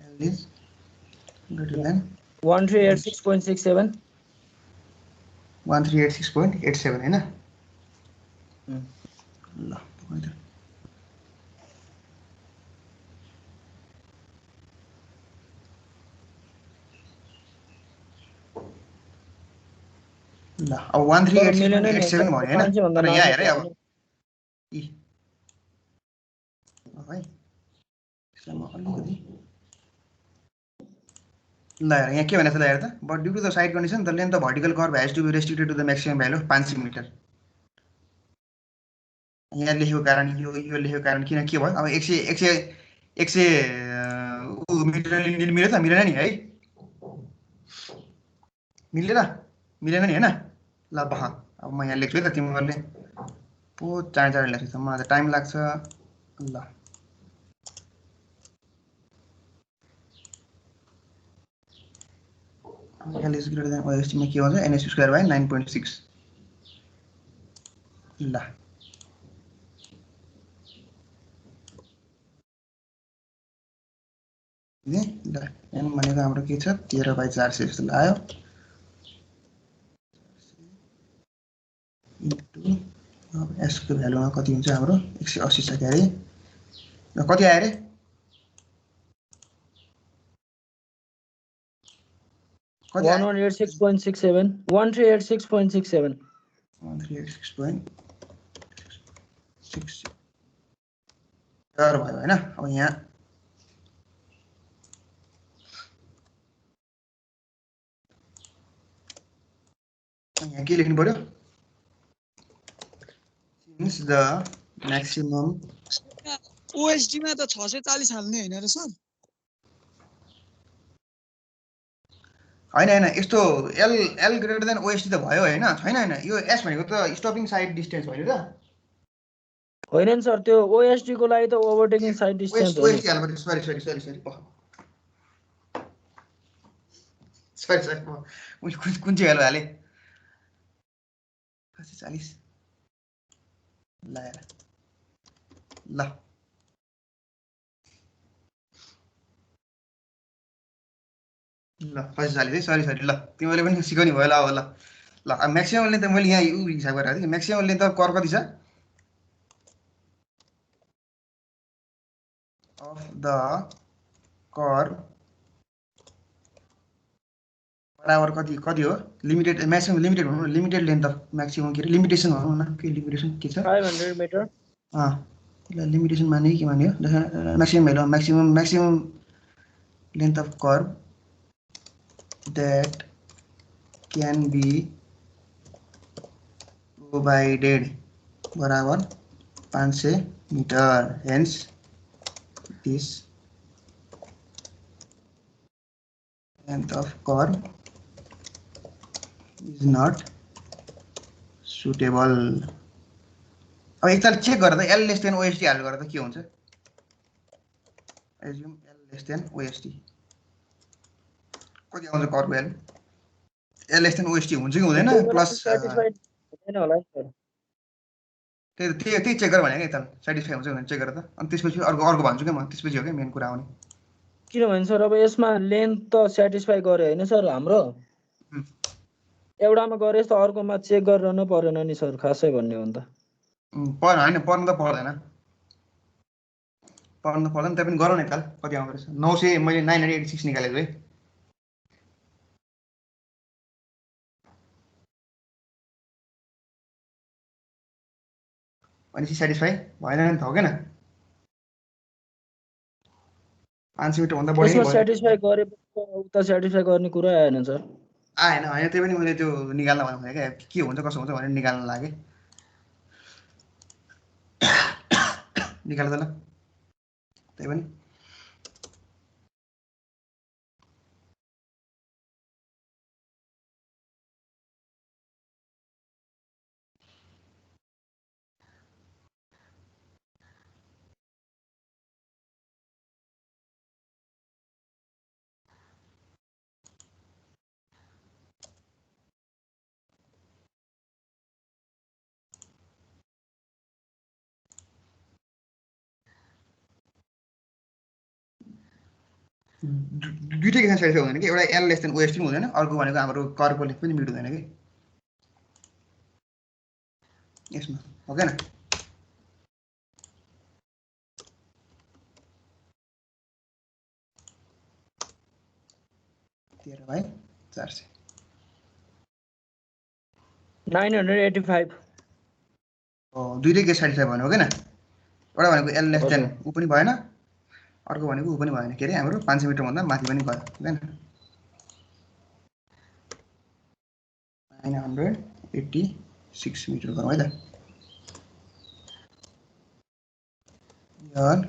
L is greater than 1386.67 1386.87 हैन ल ल अब 1386.87 भन्यो हैन तर यहाँ हेर है अब है यसलाई म अलिकति ल हेर यहाँ के भनेको छ ल हेर त but due to the sight condition the length of vertical curve has to be restricted to the maximum value of 5 metre यहाँ लेखेको कारण यो लेखेको कारण किन के भयो अब 100 मिटर मिल्यो त मिलेन नि है मिलेन नि हैन ल बहा अब म यहाँ लेख्छु है त तिमीहरुले पो चाँडै लेख्छु त मलाई त टाइम लाग्छ ल L is greater than OST में के हुन्छ NS square by 9.6 ल ल n भनेको हाम्रो के छ 13/400 जस्तो आयो इन्टु अब s को भ्यालुमा कति हुन्छ हाम्रो 180 छ के अरे ल कति आयो रे 1386.67 1386.67 1386.67 भयो हैन अब यहाँ के लेख्नु पर्यो since the maximum OSD मा त 640 हाल्ने हैन र सर हैन यस्तो L ग्रेटर देन OST त भयो हैन छैन यो S भनेको त स्टपिङ साइड डिस्टेन्स भयो त होइन नि सर त्यो OSD को लागि त ओभरटेकिङ साइड डिस्टेन्स हो OST हाल्नु सरी कुन चाहिँ भ्यालु हाले 40 ल हेर ल ल 40 है सरी ल तिमीले पनि सिकाउनु भयो ल अब ल म्याक्सिमम लेन्थ मैले यहाँ यो हिसाब गरेको थिएँ म्याक्सिमम लेन्थ अफ कर्भ कति छ of the curve बराबर कति हो लिमिटेड म्याक्सिमम लिमिटेड भनौँ न लिमिटेड लेन्थ अफ म्याक्सिमम के लिमिटेसन भनौँ न के लिमिटेसन के छ 500 मिटर ल लिमिटेसन माने के मान्यो maximum value maximum length of curve that can be provided बराबर 500 metre hence this length of curve is not suitable अब एकताल चेक गरेर त L less than OST हालेर गरेर त के हुन्छ assume L less than OST कति आउँछ curve value L less than OST हुन्छ कि हुँदैन प्लस हैन होला सर त्यही चेक गर भने एकताल सेटिस्फाई हुन्छ भने चेक गर त अनि त्यसपछि अर्को भन्छु के म त्यसपछि हो के मेन कुरा आउने किनभने सर अब यसमा लेन्थ त सेटिस्फाई गर्यो हैन सर हाम्रो एउटामा गरेस् त अर्कोमा चेक गरेर न परेन नि सर खासै भन्ने हो नि त होइन पर्नु त पर्दैन त्यही पनि गरौँ न एकताल कति आउँदो रहेछ 900 मैले 986 निकालेको है भनेपछि सेटिस्फाई भएन नि त हो किन 500 मिटर भन्दा बढी यसमा भयो सेटिस्फाई गरे उता सेटिस्फाई गर्ने कुरा आएन सर आएन होइन त्यही पनि मैले त्यो निकाल्न भने क्या के हुन्छ कसो हुन्छ भनेर निकाल्न लाग्यो निकाल्दा ल त्यही पनि दुईटै केसमा सेटिस्फाई हुँदैन कि एउटा एल लेस देन ओएसटी पनि हुँदैन अर्को भनेको हाम्रो कर्को लेस पनि मिट हुँदैन कि यसमा हो किन तेह्र भाइ 400 985 दुईटै केस सेटिस्फाई भएन हो किन एउटा भनेको एल लेस देन ऊ पनि भएन अर्को भनेको ऊ पनि भएन के अरे हाम्रो 500 मिटर भन्दा माथि पनि गयो हैन 986 मिटर गरौँ है त here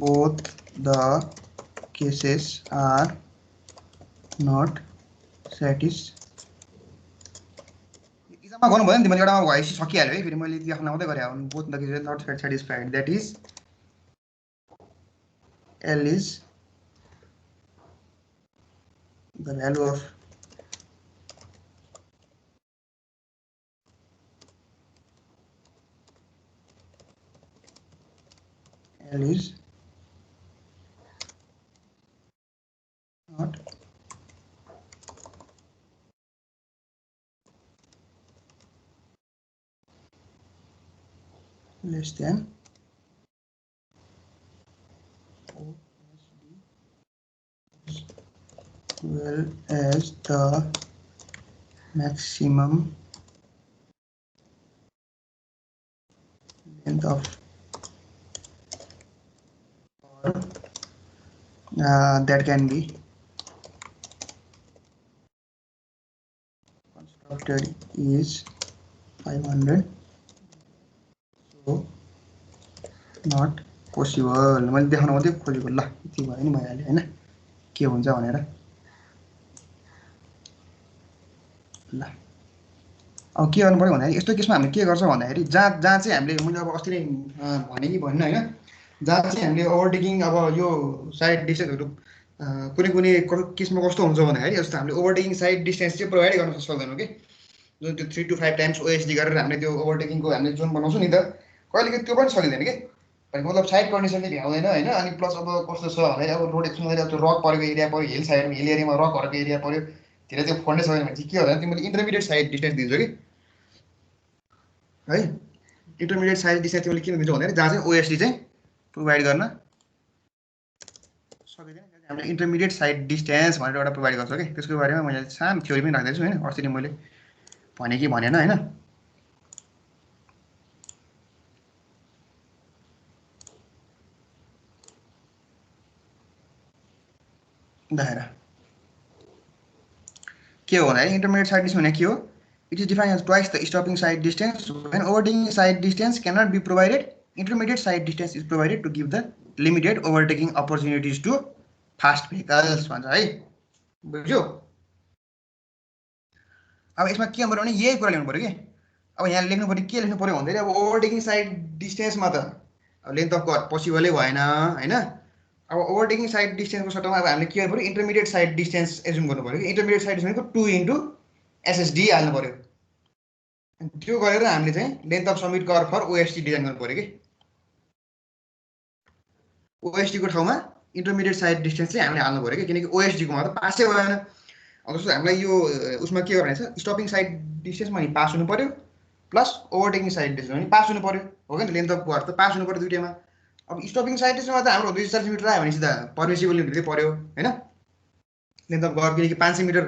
both the cases are not इक्जाममा गर्नु भयो नि मैले एउटामा भएपछि सकिहाल्यो है फेरि मैले देखाउन आउँदै गरे हो both the cases not satisfied that is L is the value of L is not less than as well as the maximum length of that can be constructed is 500 so not possible मैले देखाउन मात्रै खोजेको ल यति भयो नि भइहाल्यो हैन के हुन्छ भनेर ल अब के गर्नु पर्यो भन्दाखेरि यस्तो केसमा हामीले के गर्छ भन्दाखेरि जहाँ चाहिँ हामीले मैले अब अस्ति नै भने कि भन्नु हैन जहाँ चाहिँ हामीले ओभरटेकिङ अब यो साइड डिस्टेन्सहरु कुनै केसमा कस्तो हुन्छ भन्दाखेरि जस्तो हामीले ओभरटेकिङ साइड डिस्टेन्स चाहिँ प्रोभाइड गर्न सक्दैनौँ कि जुन त्यो 3 to 5 टाइम्स ओएसडी गरेर हामीले त्यो ओभरटेकिङको हामीले जोन बनाउँछौँ नि त कहिलेकाहीँ त्यो पनि सकिँदैन कि भनेको मतलब साइड कन्डिसन चाहिँ भ्याउँदैन हैन अनि प्लस अब कस्तो छ भने अब रोड एकछिन अब त्यो रक परेको एरिया पर्यो हिल एरियामा रकहरुको एरिया पर्यो धेरै चाहिँ फन्डै छैन भने चाहिँ के होला तिमीले इन्टरमिडिएट साइड डिस्टेन्स दिन्छौ कि है इन्टरमिडिएट साइड डिस्टेन्स तिमीले किन दिन्छौ भन्दाखेरि जहाँ चाहिँ ओएसडी चाहिँ प्रोभाइड गर्न सकिदैन हामीले इन्टरमिडिएट साइड डिस्टेन्स भनेर एउटा प्रोभाइड गर्छौँ कि त्यसको बारेमा मैले सानो थ्योरी पनि राख्दै छु हैन अस्ति नै मैले भने कि भनेन हैन दायरा के हो भन्दाखेरि इन्टरमिडिएट साइड डिस्टेन्स भने के हो it is defined as twice the stopping sight distance when overtaking sight distance can not be provided intermediate side distance is provided to give the limited overtaking opportunities to fast vehicles भन्छ है बुझ्यो अब यसमा के गर्नु भने यही कुरा लेख्नु पर्यो कि अब यहाँ लेख्नु पर्यो के लेख्नु पर्यो भन्दाखेरि अब ओभरटेकिङ साइड डिस्टेन्समा त अब लेन्थ अफ कट पोसिबलै भएन हैन अब ओभरटेकिङ साइड डिस्टेन्सको सट्टामा अब हामीले के गर्नु पर्यो इन्टरमिडिएट साइड डिस्टेन्स एज्युम गर्नु पर्यो कि इन्टरमिडिएट साइड डिस्टेन्सको 2 into SSD हाल्नु पर्यो त्यो गरेर हामीले चाहिँ length of submit curve for OST design गर्नु पर्यो कि ओएसडी को ठाउँमा इन्टरमिडिएट साइड डिस्टेन्स चाहिँ हामीले हाल्नु पर्यो कि किनकि ओएसडी को मा त पासै भएन अब जस्तो हामीलाई यो उसमा के गर्ने छ स्टपिङ साइड डिस्टेन्समा नि पास हुनु पर्यो प्लस ओभरटेकिङ साइड डिस्टेन्स भने पास हुनु पर्यो हो कि लेन्थ अफ कर्भ त पास हुनु पर्यो दुईटैमा अब स्टपिङ साइड डिस्टेन्समा त हाम्रो 240 मिटर आयो भनेपछि त पर्मिसिबल हुँदै पर्यो हैन लेन्थ अफ कर्भ किनकि 500 मिटर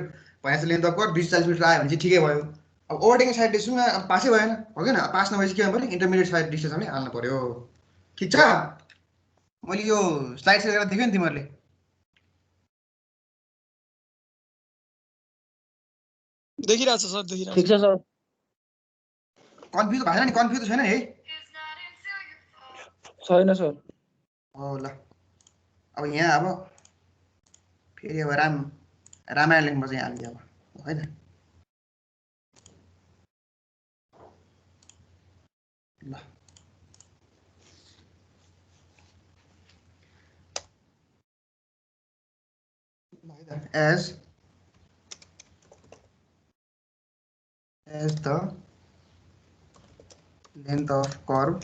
भनेपछि लेन्थ अफ कर्भ 240 मिटर आयो भने चाहिँ ठिकै भयो अब ओभरटेकिङ साइड डिस्टेन्समा पासै भएन हो कि पास नभएपछि के गर्नु पर्यो इन्टरमिडिएट साइड डिस्टेन्स पनि हाल्नु पर्यो ठिक छ मैले यो स्लाइड सेयर गरेर देखेँ नि तिमीहरूले देखिरहेछ सर देखिरहेछ ठिक छ सर कन्फ्युज भएन नि कन्फ्युज छैन नि है छैन सर हो ल अब यहाँ अब फेरि अब रामायण लेख्नुपर्छ यहाँ अलि अब है त ल as the length of curve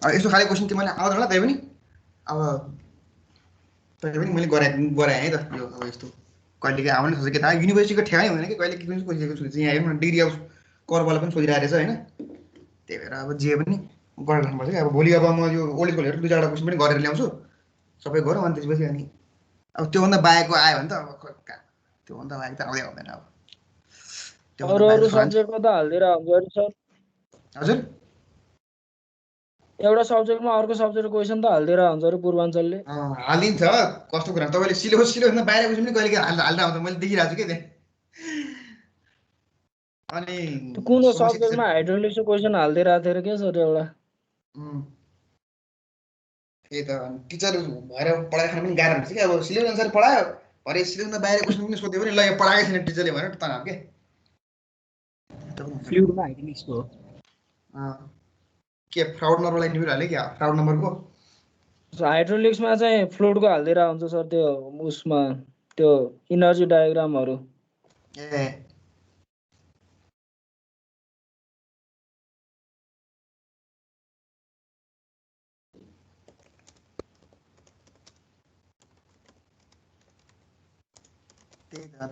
अब यस्तो खाले क्वेसन तिमीले आउँदैन होला त्यही पनि अब त्यही पनि मैले गराएँ है त यो अब यस्तो कहिले के आउने सोचे के थाहा युनिभर्सिटीको ठेगाइ हुँदैन कि कहिले के पनि खोजिएको छु यहाँ हेर्नु डिग्री अब कर्भवाला पनि सोधिरहेको रहेछ हैन त्यही भएर अब जे पनि गरेर राख्नुपर्छ कि अब भोलि अब म यो ओल्ड स्कुल हेरेर दुई चारवटा क्वेसन पनि गरेर ल्याउँछु सबै गरौँ अनि त्यसपछि अनि अब त्योभन्दा बाहेकको आयो भने त अब त्योभन्दा बाहेक त आउँदै आउँदैन अब अरू सब्जेक्टमा त हाल्दिएर हुन्छ सर हजुर एउटा सब्जेक्टमा अर्को सब्जेक्टको क्वेसन त हाल्दिएर हुन्छ अरे पूर्वाञ्चलले हालिदिन्छ कस्तो कुरा तपाईँले सिलेबसमा बाहिर क्वेसन पनि कहिले हाल्दा आउँछ मैले देखिरहेको छु कि त्यहाँ अनि कुन सब्जेक्टमा हाइड्रोलिक्सको क्वेसन हाल्दिरहेको थियो के सर एउटा त्यही त टिचर भएर पढाइ खान पनि गाह्रो हुन्छ कि अब सिलेबस अनुसार पढायो भरे सिलेबसमा बाहिर क्वेसन पनि सोध्यो भने ल यो पढाएकै छैन टिचरले भनेर तनाव के फ्लुइडमा हाइड्रोलिक्सको के फ्राउड नम्बरलाई इन्टरभ्यू हाल्यो कि फ्राउड नम्बरको हाइड्रोलिक्समा चाहिँ फ्लुइडको हाल्दिएर हुन्छ सर त्यो उसमा त्यो इनर्जी डायग्रामहरु ए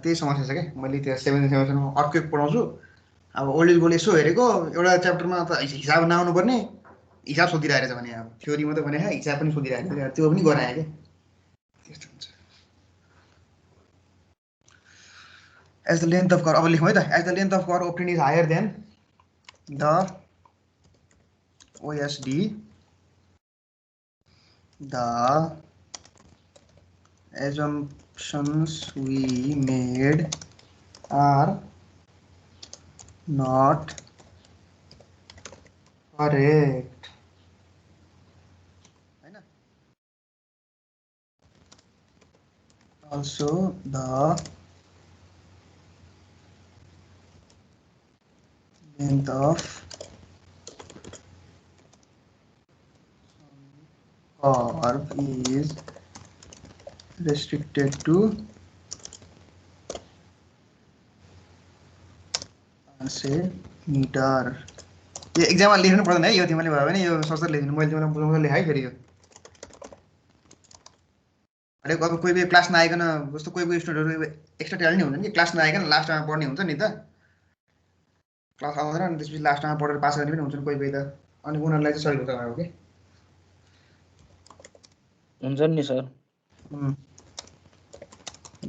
त्यही समस्या छ क्या मैले त्यो 7th सेमेस्टरमा अर्को पढाउँछु अब ओल्ड गोल यसो हेरेको एउटा च्याप्टरमा त हिसाब नआउनु पर्ने हिसाब सोधिरहेछ भने अब थ्योरी मात्रै भने हिसाब पनि सोधिरहेको त्यो पनि गराए के त्यस्तो हुन्छ as the length of curve अब लेखौँ है त as the length of curve obtained is higher than the OSD the assumptions we made are not correct हैन also the length of curve is restricted to say meter यो एक्जाममा लेख्नु पर्दैन है यो तिमीले भयो भने यो सर लेख्नु मैले तिमीलाई बुझाउँदै लेखाइ फेरि यो अरे अब कोही क्लास नआइकन जस्तो कोही स्टुडेन्टहरु एक्स्ट्रा ट्यालेन्ट हुन्छ नि क्लास नआइकन लास्टमा पढ्ने हुन्छ नि त क्लास आउँदैन अनि त्यसपछि लास्टमा पढेर पास गर्ने पनि हुन्छ कोही त अनि उनीहरुलाई चाहिँ सही हुन्छ हो के हुन्छ नि sir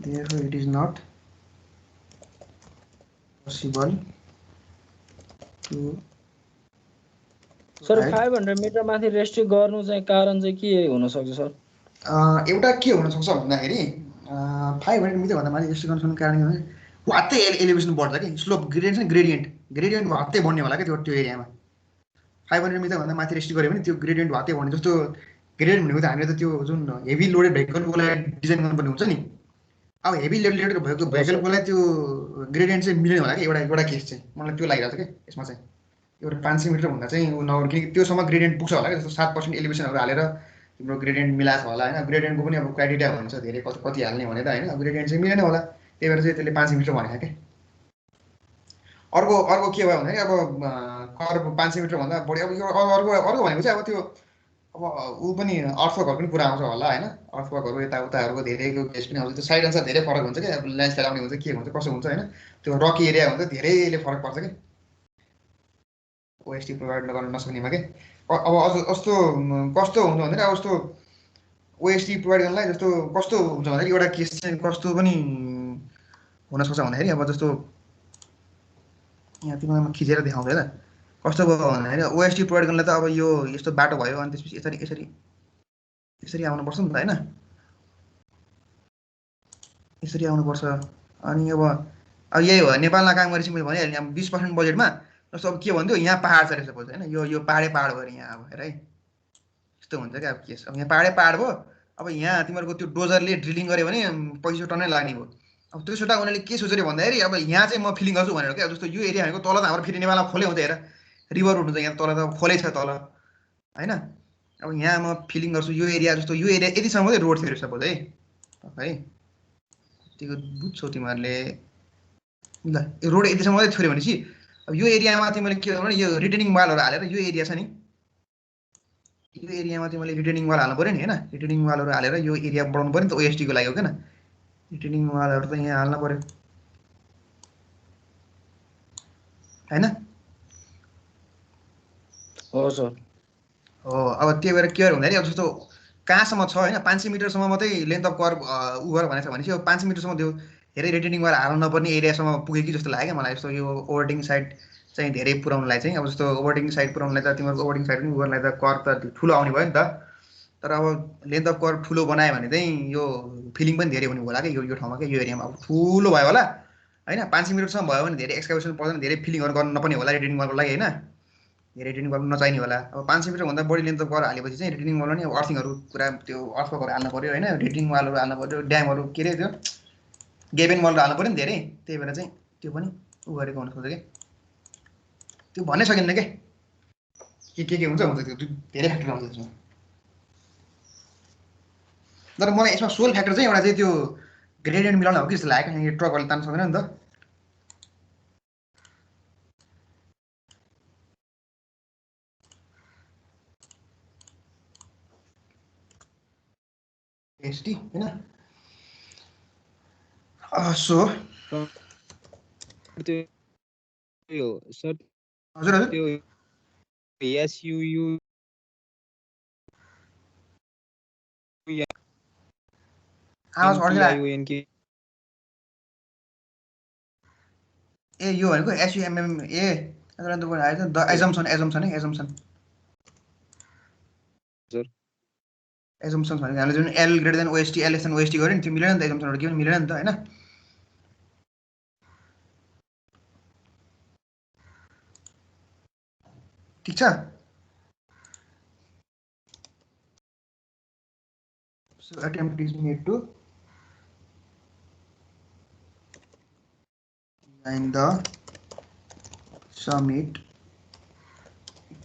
therefore it is not possible to sir 500 metre माथि रेस्ट्रिक्ट गर्नु चाहिँ कारण चाहिँ के हुन सक्छ सर एउटा के हुन सक्छ भन्दाखेरि 500 मिटर भन्दा माथि रेस्ट्रिक्ट गर्नु कारण के भने वात्तै एलिभेसन बढ्छ कि स्लोप ग्रेडियन्ट छ नि ग्रेडियन्ट वात्तै बढ्ने होला के त्यो एरियामा 500 मिटर भन्दा माथि रेस्ट्रिक्ट गर्यो भने त्यो ग्रेडियन्ट वात्तै बढ्ने जस्तो ग्रेडियन्ट भनेको त हामीले त त्यो जुन हेभी लोडेड भेहिकलको लागि डिजाइन गर्नुपर्ने हुन्छ नि अब हेभी लोडेड भएको भेहिकलको लागि त्यो ग्रेडियन्ट चाहिँ मिल्ने होला कि एउटा केस चाहिँ मलाई त्यो लागिरहेको छ कि यसमा चाहिँ एउटा 500 मिटर भन्दा चाहिँ नगर्नु किनकि त्योसम्म ग्रेडियन्ट पुग्छ होला कि जस्तो 7% एलिभेसनहरू हालेर तिम्रो ग्रेडियन्ट मिलाएको होला हैन ग्रेडियन्टको पनि अब क्राइटेरिया हुन्छ धेरै कति हाल्ने भने त हैन ग्रेडियन्ट चाहिँ मिलेन होला त्यही भएर चाहिँ त्यसले 500 मिटर भनेको के अर्को के भयो भन्दाखेरि अब कर्भ 500 मिटर भन्दा बढी अब यो अर्को भनेको चाहिँ अब त्यो अब ऊ पनि अर्थवर्कहरु पनि पुरा आउँछ होला हैन अर्थवर्कहरु यताउताहरुको धेरैको केस पनि आउँछ त्यो साइड अनुसार धेरै फरक हुन्छ के अब ल्यान्डस्लाइड आउने हुन्छ के हुन्छ कसो हुन्छ हैन त्यो रकी एरिया हुन्छ धेरैले फरक पर्छ के ओएसटी प्रोभाइड गर्न नसक्नेमा के अब अझ कस्तो कस्तो हुन्छ भन्दाखेरि अब जस्तो ओएसटी प्रोभाइड गर्नलाई जस्तो कस्तो हुन्छ भन्दाखेरि एउटा केस चाहिँ कस्तो पनि हुनसक्छ भन्दाखेरि अब जस्तो यहाँ तिमीलाई म खिचेर देखाउँदै ल कस्तो भयो भन्दाखेरि ओएसटी प्रोभाइड गर्नलाई त अब यो यस्तो बाटो भयो अनि त्यसपछि यसरी यसरी यसरी आउनुपर्छ नि त होइन यसरी आउनुपर्छ अनि अब यही हो नेपालमा काम गरेपछि मैले भनिहालेँ अब 20% बजेटमा जस्तो अब के भन्थ्यो यहाँ पहाड छ रहेछ पछि होइन यो पहाडै पहाड भयो यहाँ अब हेर है यस्तो हुन्छ क्या अब केस अब यहाँ पहाडै पहाड भयो अब यहाँ तिमीहरूको त्यो डोजरले ड्रिलिङ गऱ्यो भने पैसा टन्नै लाग्ने भयो अब त्यसोटा उनीहरूले के सोचेर भन्दाखेरि अब यहाँ चाहिँ म फिलिङ गर्छु भनेर क्या जस्तो यो एरिया भनेको तल त हाम्रो फेरि नेपालमा खोले हुन्छ हेर रिभर रोड हुन्छ यहाँ तल त खोलै छ तल होइन अब यहाँ म फिलिङ गर्छु यो एरिया जस्तो यो एरिया यतिसम्म मात्रै रोड थियो सपोज है कतिको बुझ्छौ तिमीहरूले ल यो रोड यतिसम्म मात्रै थियो भनेपछि अब यो एरियामा तिमीले के गर्नु भने यो रिटेनिङ वालहरू हालेर यो एरिया छ नि यो एरियामा तिमीले रिटेनिङ वाल हाल्नु पऱ्यो नि होइन रिटेनिङ वालहरू हालेर यो एरिया बढाउनु पऱ्यो नि त ओएसटीको लागि हो किन रिटेनिङ वालहरू त यहाँ हाल्नु पऱ्यो होइन हो सर हो अब त्यही भएर के गर्यो भन्दाखेरि अब जस्तो कहाँसम्म छ होइन 500 मिटरसम्म मात्रै लेन्थ अफ कर्भ उ गर भनेको छ भनेपछि अब 500 मिटरसम्म त्यो धेरै रिटेनिङ वाल हाल्नु नपर्ने एरियासम्म पुग्यो कि जस्तो लाग्यो क्या मलाई जस्तो यो ओभरटिङ साइड चाहिँ धेरै पुऱ्याउनलाई चाहिँ अब जस्तो ओभरटिङ साइड पुऱ्याउनलाई त तिमीहरूको ओभरटिङ साइड पनि गर्नलाई त कर्भ त ठुलो आउने भयो नि त तर अब लेन्थ अफ कर्भ ठुलो बनायो भने चाहिँ यो फिलिङ पनि धेरै हुने होला क्या यो ठाउँमा क्या यो एरियामा अब ठुलो भयो होला होइन 500 मिटरसम्म भयो भने धेरै एक्सकाभेसन पर्दैन धेरै फिलिङहरू गर्नु नपर्ने होला रिटेनिङ वालको लागि होइन धेरै रिटेनिङ वाल नचाहिने होला अब 500 मिटरभन्दा बढी लेन्थ अफ कर्भ हालेपछि चाहिँ रिटेनिङ वालमा नि अब अर्थिङहरू पुरा त्यो अर्थवर्कहरू हाल्नु पऱ्यो होइन रिटेनिङ वालहरू हाल्नु पऱ्यो ड्यामहरू के अरे त्यो गेबेन वालहरू हाल्नु पऱ्यो नि धेरै त्यही भएर चाहिँ त्यो पनि उ गरेको हुनसक्छ कि त्यो भन्नै सकिन्न के हुन्छ त्यो धेरै फ्याक्टर आउँछ त्यसमा तर मलाई यसमा सोल फ्याक्टर चाहिँ एउटा चाहिँ त्यो ग्रेडियन्ट मिलाउन हो कि जस्तो लाग्यो यहाँ ट्रकहरूले तान्न सक्दैन नि त एसटी होइन सो त्यो सर हजुर हजुर त्यो एसयुयु आवाज अड्किरहेको एनके ए यो भनेको एसयुएमएम ए द एजम्सन है एजम्सन एजम्सन भनेको हामीले जुन L greater than OST L lace than OST गऱ्यो नि त्यो मिलेन नि त एजम्सनहरू के पनि मिलेन नि त होइन ठिक छ so attempt is made to design the summit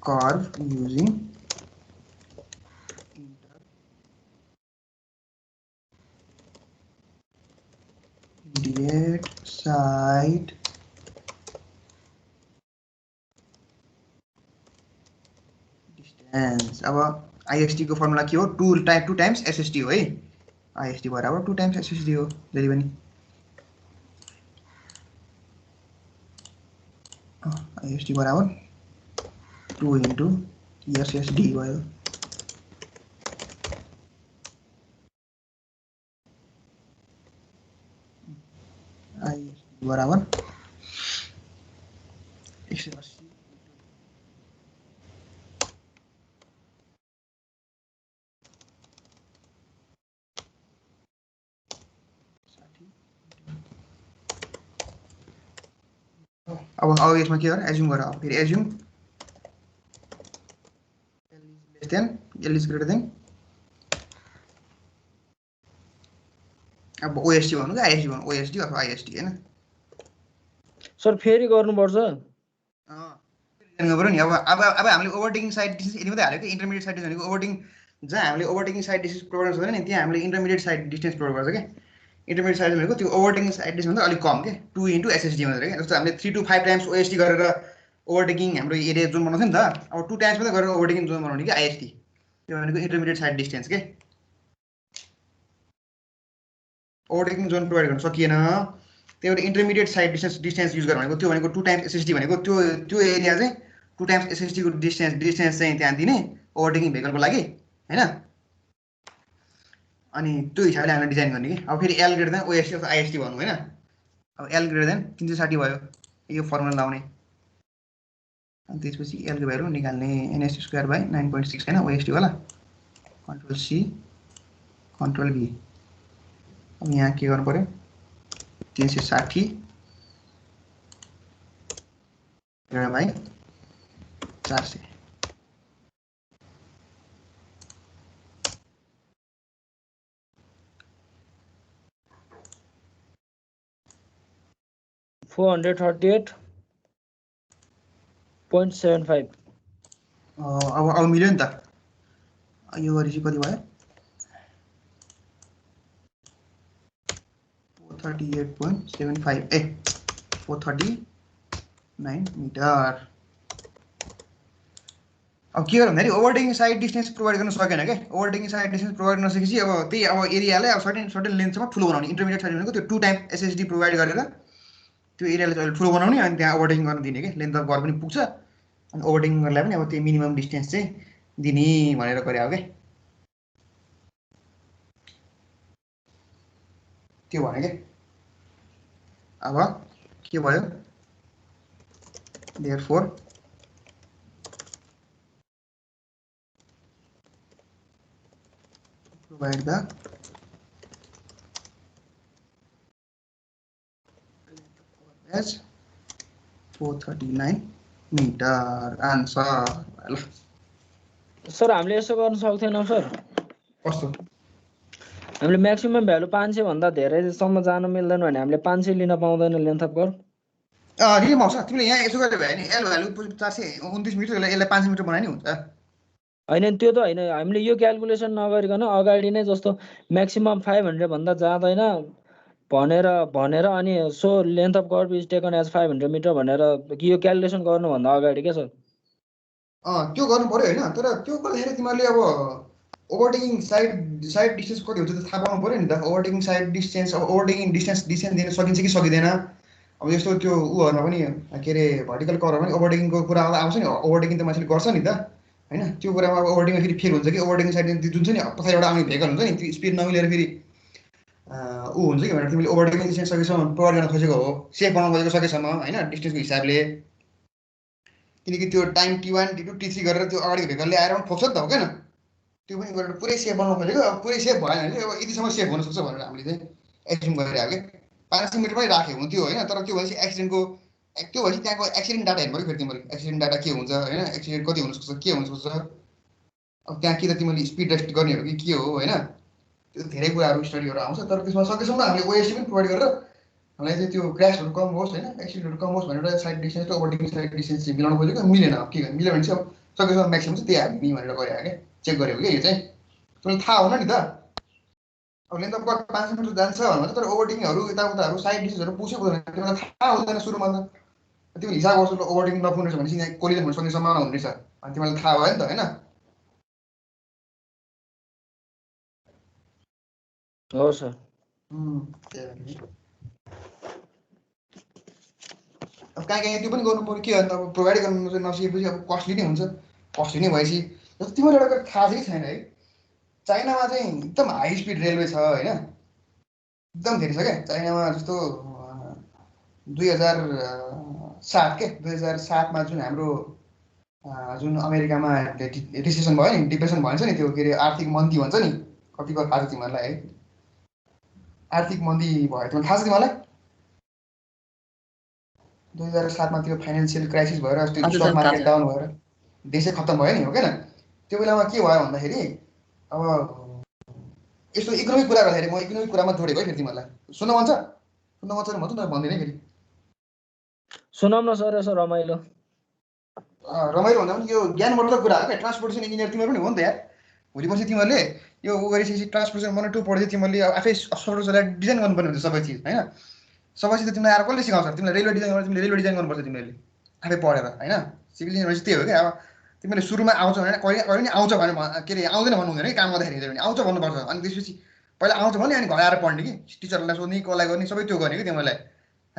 curve using intermediate side distance अब आईएसटी को फर्मुला के हो 2 टाइम्स एसएसटी हो है आईएसटी बराबर 2 टाइम्स एसएसटी हो जहिले पनि आईएसटी बराबर 2 इन्टु एसएसडी भयो आईएसटी बराबर 180 अब यसमा के गरे एज्युम गर अब फेरि assume L is greater then अब ओएसटी भन्नु कि आईएसटी भन्नु ओएसटी अथवा आईएसटी हैन सर फेरि गर्नुपर्छ गर्नु नि अब हामीले ओभरटेकिङ साइड डिस्टेन्स यति मात्रै हाल्यो कि इन्टरमिडिएट साइड डिस्टेन्स भनेको ओभरटेकिङ जहाँ हामीले ओभरटेकिङ साइड डिस्टेन्स प्रोभाइड गर्छ नि त्यहाँ हामीले इन्टरमिडिएट साइड डिस्टेन्स प्रोभाइड गर्छ के इन्टरमिडिएट साइड भनेको त्यो ओभरटेकिङ साइड डिस्टेन्स भन्दा अलिक कम के 2 इन्टु एसएसडी मात्रै के जस्तो हामीले 3 to 5 टाइम्स ओएसटी गरेर ओभरटेकिङ हाम्रो एरिया जोन बनाउँछ नि त अब 2 टाइम्स मात्रै गरेर ओभरटेकिङ जोन बनाउने कि आईएसटी त्यो भनेको इन्टरमिडिएट साइड डिस्टेन्स के ओभरटेकिङ जोन प्रोभाइड गर्न सकिएन त्यही भएर इन्टरमिडिएट साइड डिस्टेन्स युज गर्नु भनेको त्यो भनेको 2 टाइम्स एसएसडी भनेको त्यो एरिया चाहिँ 2 टाइम्स एसएसडी को डिस्टेन्स चाहिँ त्यहाँ दिने ओभरटेकिङ भेहिकलको लागि हैन। अनि त्यो हिसाबले हामीले डिजाइन गर्ने कि। अब फेरि एल ग्रेटर देन ओएसटी अथवा आइएसटी भन्नु हैन। अब एल ग्रेटर देन 360 भयो, यो फर्मुला लाउने। अनि त्यसपछि एल को भ्यालु निकाल्ने एनएस स्क्वायर बाइ 9.6 हैन ओएसटी वाला। कन्ट्रोल सी कन्ट्रोल भी। अब यहाँ के गर्नु पर्यो 360 डिवाइड बाइ 400। $438.75। अब मिल्यो नि त। यो गरेपछि कति भयो 438.75 ए 439 मिटर। अब के गर्नु भन्दाखेरि ओभरटेकिङ साइड डिस्टेन्स प्रोभाइड गर्न सकेन के। ओभरटेकिङ साइड डिस्टेन्स प्रोभाइड गर्न सकेपछि अब त्यही अब एरियालाई अब सर्टेन लेन्थसम्म ठुलो बनाउने। इन्टरमिडिएट साइड भनेको त्यो 2 टाइम एसएसडी प्रोभाइड गरेर त्यो एरियालाई चाहिँ ठुलो बनाउने अनि त्यहाँ ओभरटेकिङ गर्न दिने के। लेन्थ अफ घर पनि पुग्छ अनि ओभरटेकिङ गर्नलाई पनि अब त्यो मिनिमम डिस्टेन्स चाहिँ दिने भनेर गरे हो के। त्यो भने के। अब के भयो therefore provide the as 439 metre answer. ल सर हामीले यसो गर्न सक्थेनौँ सर? कस्तो हामीले म्याक्सिमम भ्यालु 500 भन्दा धेरैसम्म जान मिल्दैन भने हामीले 500 लिन पाउँदैन लेन्थ अफ कर्भ? लिन पाउँछ। तिमीले यहाँ यसो गरे भयो नि एल भ्यालु 429 मिटर यसलाई 500 मिटर बनाए नि हुन्छ। हैन त्यो त हैन, हामीले यो क्याल्कुलेसन नगरिकन अगाडि नै जस्तो म्याक्सिमम 500 भन्दा जाँदैन भनेर अनि so length of curve is taken as 500 metre भनेर यो क्याल्कुलेसन गर्नुभन्दा अगाडि के सर? त्यो गर्नु पर्यो हैन। तर त्यो गर्दाखेरि तिमीले अब ओभरटेकिङ साइड डिस्टेन्स कति हुन्छ त थाहा पाउनु पर्यो नि त। ओभरटेकिङ साइड डिस्टेन्स अब ओभरटेकिङ डिस्टेन्स दिन सकिन्छ कि सकिँदैन। अब जस्तो त्यो उहरुमा पनि के रे भर्टिकल कर्भमा पनि ओभरटेकिङको कुरा आउँछ नि। ओभरटेकिङ त मान्छेले गर्छ नि त हैन। त्यो कुरामा अब ओभरटेकिङ फेरि फेक हुन्छ कि। ओभरटेकिङ साइड जुन छ नि पछाडिबाट आउने भेहिकल हुन्छ नि त्यो स्पिड नमिलेर फेरि हुन्छ कि भनेर तिमीले ओभरटेकिङ डिस्टेन्स सकेसम्म प्रोभाइड गर्न खोजेको हो, सेफ बनाउन खोजेको सकेसम्म हैन डिस्टेन्सको हिसाबले। किनकि त्यो टाइम T1 T2 T3 गरेर त्यो अगाडिको भेहिकलले आएर ठोक्छ नि त हो किन। त्यो पनि गरेर पुरै सेफ बनाउन खोजेको। अब पुरै सेफ भएन भने चाहिँ अब यतिसम्म सेफ हुन सक्छ भनेर हामीले चाहिँ एज्युम गरिरहेको के। 500 मिटर पनि राखे हुन्थ्यो हैन। तर त्यो भएपछि एक्सिडेन्टको त्यो भएपछि त्यहाँको एक्सिडेन्ट डाटा हेर्नु पर्यो फेरि तिमीले। एक्सिडेन्ट डाटा के हुन्छ हैन, एक्सिडेन्ट कति हुन सक्छ के हुन सक्छ। अब त्यहाँ कि त तिमीले स्पिड रेस्ट गर्ने हो कि के हो हैन। त्यो धेरै कुराहरू स्टडीहरू आउँछ। तर त्यसमा सकेसम्म हामीले ओएसटी पनि प्रोभाइड गरेर हामीलाई चाहिँ त्यो क्र्यासहरू कम होस् हैन, एक्सिडेन्टहरू कम होस् भनेर साइड डिस्टेन्स र ओभरटेकिङ साइड डिस्टेन्स चाहिँ मिलाउनु खोजेको। मिलेन। अब के गर्नु मिल्यो भने चाहिँ अब सकेसम्म म्याक्सिमम चाहिँ त्यही हामी भनेर गरेको के चेक गरेको के यो चाहिँ। तिमीलाई थाहा हुन नि त। अब लेन्थ अफ कर्भ 500 मिटर जान्छ भन्दा तर ओभरटेकिङहरू यताउताहरू साइड डिस्टेन्सहरू पुग्छ पुग्दैन तिमीलाई थाहा हुँदैन सुरुमा त। तिमीले हिसाब गर्छौ ओभरटेकिङ नपुग्ने रहेछ भनेपछि यहाँ कोलिजन हुन सक्ने सम्भावना हुने रहेछ अनि तिमीलाई थाहा भयो नि त हैन। हो सर। अब कहाँ त्यो पनि गर्नु पर्यो के अन्त। अब प्रोभाइड गर्नु नसकेपछि अब कस्टली नै हुन्छ। कस्टली नै भएपछि जस्तो तिमीलाई एउटा थाहा छ कि छैन है, चाइनामा चाहिँ एकदम हाई स्पिड रेलवे छ हैन। एकदम धेरै छ क्या चाइनामा। जस्तो 2007 मा जुन हाम्रो जुन अमेरिकामा रिसेसन भयो नि, डिप्रेसन भन्छ नि, त्यो के अरे आर्थिक मन्दी भन्छ नि। कतिको थाहा छ तिमीहरूलाई है आर्थिक मन्दी भयो तिमीलाई थाहा छ तिमीलाई? 2007 मा त्यो फाइनेन्सियल क्राइसिस भएर त्यो स्टक मार्केट डाउन भएर देशै खत्तम भयो नि हो किन। त्यो बेलामा के भयो भन्दाखेरि अब यस्तो इकोनोमिक कुरा गर्दाखेरि म इकोनोमिक कुरामा जोडेको है फेरि तिमीहरूलाई। सुन्न मन छ भने भन्छु न भन्दिनँ फेरि। सुनाउँ न सर यसो रमाइलो। रमाइलो भन्दा पनि यो ज्ञानवर्धक कुरा हो क्या। ट्रान्सपोर्टेसन इन्जिनियर तिमीहरू पनि हो नि त यार। भोलि पर्सि तिमीहरूले यो गरिसकेपछि ट्रान्सपोर्टेसन 1 2 पढ्दै तिमीहरूले आफै सफ्टवेयर डिजाइन गर्नुपर्ने हुन्छ सबै चिज हैन। सबै चिज तिमीलाई आएर कसले सिकाउँछ? तिमीलाई रेलवे डिजाइन गर्न तिमीले रेलवे डिजाइन गर्नुपर्छ तिमीहरूले आफै पढेर हैन। सिभिल इन्जिनियर चाहिँ त्यही हो क्या। अब तिमीले सुरुमा आउँछ भने कहिले पनि आउँछ भने के अरे आउँदैन भन्नु हुँदैन कि काम गर्दाखेरि भने आउँछ भन्नुपर्छ। अनि त्यसपछि पहिला आउँछ भने अनि घर आएर पढ्ने कि टिचरलाई सोध्ने कसलाई गर्ने सबै त्यो गर्ने कि तिमीलाई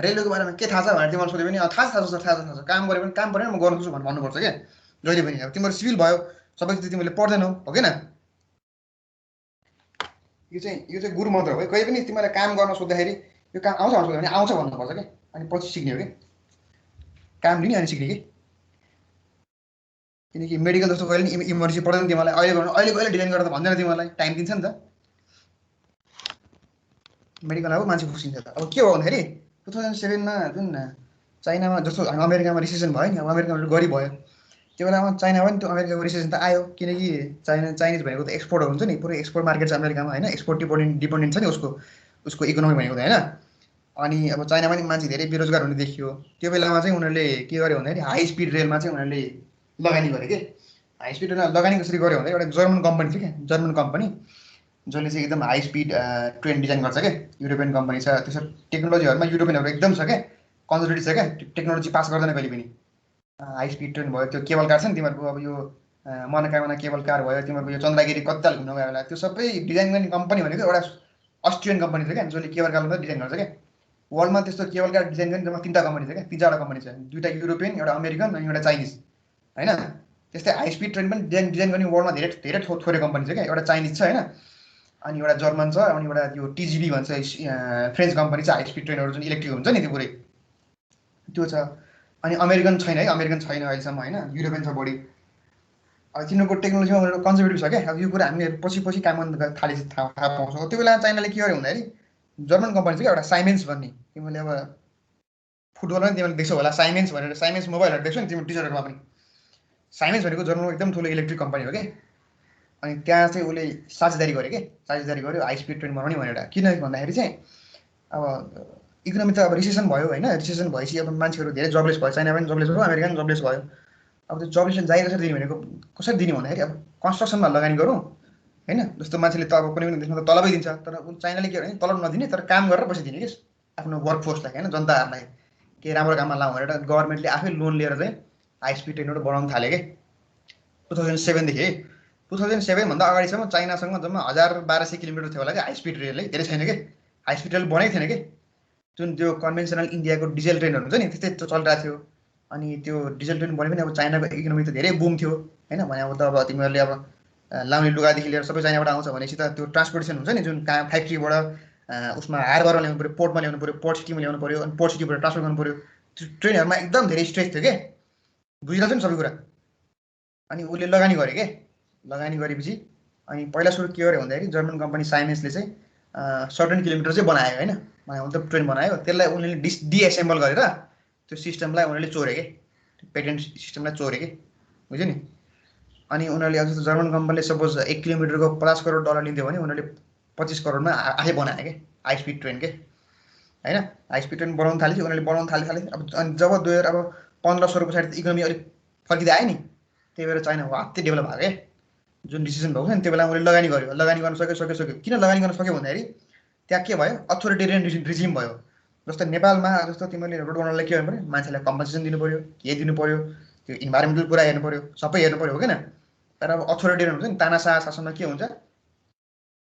रेलवेको बारेमा के थाहा छ भनेर तिमीले सोध्यो भने थाहा छ काम गरे पनि काम परेन म गर्न सक्छु भनेर भन्नुपर्छ क्या जहिले पनि अब तिम्रो सिभिल भयो सबै चिज तिमीले पढ्दैनौ हो किन यो चाहिँ गुरु मन्त्र हो कहिले पनि तिमीलाई काम गर्न सोद्धाखेरि यो काम आउँछ भनेर सोध्यो भने आउँछ भन्नुपर्छ क्या अनि पछि सिक्ने हो कि काम लिने अनि सिक्ने कि किनकि मेडिकल जस्तो कहिले पनि इमर्जेन्सी पर्दैन तिमीलाई अहिले डिजाइन गरेर त भन्दैन तिमीलाई टाइम दिन्छ नि त मेडिकल अब मान्छे खुसिन्छ त अब के हो भन्दाखेरि 2007 मा जुन चाइनामा जस्तो हामी अमेरिकामा रिसेसन भयो नि अब अमेरिकामा गरिब भयो त्यो बेलामा चाइना पनि त्यो अमेरिकाको रिसेसन त आयो किनकि चाइनिज भनेको त एक्सपोर्ट हुन्छ नि पुरै एक्सपोर्ट मार्केट छ अमेरिकामा होइन एक्सपोर्ट डिपेन्डेन्ट छ नि उसको इकोनोमी भनेको त होइन अनि अब चाइनामा पनि मान्छे धेरै बेरोजगार हुने देखियो त्यो बेलामा चाहिँ उनीहरूले के गर्यो भन्दाखेरि हाई स्पिड रेलमा चाहिँ उनीहरूले लगानी गरे के हाई स्पिड रेलमा लगानी कसरी गर्यो भन्दा एउटा जर्मन कम्पनी थियो क्या जर्मन कम्पनी जसले चाहिँ एकदम हाई स्पिड ट्रेन डिजाइन गर्छ क्या युरोपियन कम्पनी छ त्यसो टेक्नोलोजीहरूमा युरोपियनहरू एकदम छ क्या कन्जर्भेटिभ छ क्या टेक्नोलोजी पास गर्दैन कहिले पनि हाई स्पिड ट्रेन भयो त्यो केबल कार छ नि तिमीहरूको अब यो मनोकामना केबल कार भयो तिमीहरूको यो चन्द्रगिरी कति ताल घुम्नु गयो होला त्यो सबै डिजाइन गर्ने कम्पनी भनेको एउटा अस्ट्रियन कम्पनी छ क्या जसले केबल कार डिजाइन गर्छ क्या वर्ल्डमा त्यस्तो केबल कार डिजाइन गर्ने जम्मा 3टा कम्पनी छ क्या 3टा कम्पनी छ 2टा युरोपियन एउटा अमेरिकन अनि एउटा चाइनिज होइन त्यस्तै हाई स्पिड ट्रेन पनि डिजाइन गर्ने वर्ल्डमा धेरै थोरै कम्पनी छ क्या एउटा चाइनिज छ होइन अनि एउटा जर्मन छ अनि एउटा त्यो टिजिबी भन्छ फ्रेन्च कम्पनी छ हाई स्पिड ट्रेनहरू जुन इलेक्ट्रिक हुन्छ नि त्यो पुरै त्यो छ अनि अमेरिकन छैन है अमेरिकन छैन अहिलेसम्म होइन युरोपियन छ बढी अब तिनीहरूको टेक्नोलोजीमा उनीहरूको कन्जर्भेटिभ छ क्या अब यो कुरा हामीले पछि काम गर्न थालेपछि थाहा पाउँछौँ त्यो बेला चाइनाले के गर्यो भन्दाखेरि जर्मन कम्पनी छ क्या एउटा साइमेन्स भन्ने तिमीले अब फुटबलमा पनि तिमीले देख्छौ होला साइमेन्स भनेर साइमेन्स मोबाइलहरू देख्छौ नि तिम्रो टिचरहरूमा पनि साइमेन्स भनेको जर्मनको एकदम ठुलो इलेक्ट्रिक कम्पनी हो क्या अनि त्यहाँ चाहिँ उसले साझेदारी गर्यो हाई स्पिड ट्रेन बनाउने भनेर किन भन्दाखेरि चाहिँ अब इकोनोमी त अब रिसेसन भयो होइन रिसेसन भएपछि अब मान्छेहरू धेरै जबलेस भयो चाइना पनि जबलेस भयो अमेरिका पनि जबलेस भयो अब त्यो जबलेसन जारी कसरी दिने भनेको कसरी दिने भन्दाखेरि अब कन्स्ट्रक्सनमा लगानी गरौँ होइन जस्तो मान्छेले त अब कुनै पनि देशमा त तलबै दिन्छ तर चाइनाले के भने तलब नदिने तर काम गरेर पैसा दिने कि आफ्नो वर्कफोर्सलाई होइन जनताहरूलाई केही राम्रो काममा लाउँ भनेर गभर्मेन्टले आफै लोन लिएर चाहिँ हाई स्पिड ट्रेनहरू बनाउन थाल्यो कि 2007 देखि 2007 भन्दा अगाडिसम्म चाइनासँग जम्मा 1200 किलोमिटर थियो होला कि हाई स्पिड रेल है धेरै छैन कि हाई स्पिड रेल बनेको थिएन कि जुन त्यो कन्भेन्सनल इन्डियाको डिजेल ट्रेनहरू हुन्छ नि त्यस्तै चलिरहेको थियो अनि त्यो डिजेल ट्रेन बने पनि अब चाइनाको इकोनोमी त धेरै बुम थियो होइन भने अब त अब तिमीहरूले अब लाउने लुगादेखि लिएर सबै चाइनाबाट आउँछ भनेपछि त त्यो ट्रान्सपोर्टेसन हुन्छ नि जुन कहाँ फ्याक्ट्रीबाट उसमा हार्बरमा ल्याउनु पऱ्यो पोर्टमा ल्याउनु पऱ्यो पोर्ट सिटीमा ल्याउनु पऱ्यो अनि पोर्ट सिटीबाट ट्रान्सफर गर्नु पऱ्यो त्यो ट्रेनहरूमा एकदम धेरै स्ट्रेस थियो कि बुझिरहेको छ नि सबै कुरा अनि उसले लगानी गरे के लगानी गरेपछि अनि पहिला सुरु के गर्यो भन्दाखेरि जर्मन कम्पनी साइमेन्सले चाहिँ सर्टेन किलोमिटर चाहिँ बनायो होइन मतलब ट्रेन बनायो त्यसलाई उनीहरूले डिएसेम्बल गरेर त्यो सिस्टमलाई उनीहरूले चोरे के पेटेन्ट सिस्टमलाई चोरे के बुझ्यो नि अनि उनीहरूले अब जस्तो जर्मन कम्पनीले सपोज 1 किलोमिटरको $50 करोड लिन्थ्यो भने उनीहरूले 25 करोडमा आफै बनायो के हाई स्पिड ट्रेन के होइन हाई स्पिड ट्रेन बनाउन थालेपछि उनीहरूले बनाउन थाले अब अनि जब 2015-16 पछाडि इकोनोमी अलिक फर्किँदै आयो नि त्यही भएर चाइना वात्तै डेभलप भयो क्या जुन डिसिजन भएको छ नि त्यो बेला उनीहरूले लगानी गर्यो लगानी गर्न सक्यो किन लगानी गर्न सक्यो भन्दाखेरि त्यहाँ के भयो अथोरिटेरियन रिजिम भयो जस्तो नेपालमा जस्तो तिमीले रोड बनाउनलाई के गर्नु पऱ्यो मान्छेलाई कम्पनसेसन दिनु पऱ्यो के दिनु पऱ्यो त्यो इन्भाइरोमेन्टल कुरा हेर्नु पऱ्यो सबै हेर्नु पऱ्यो हो किन तर अब अथोरिटेरियन हुन्छ नि तानाशाह शासनमा के हुन्छ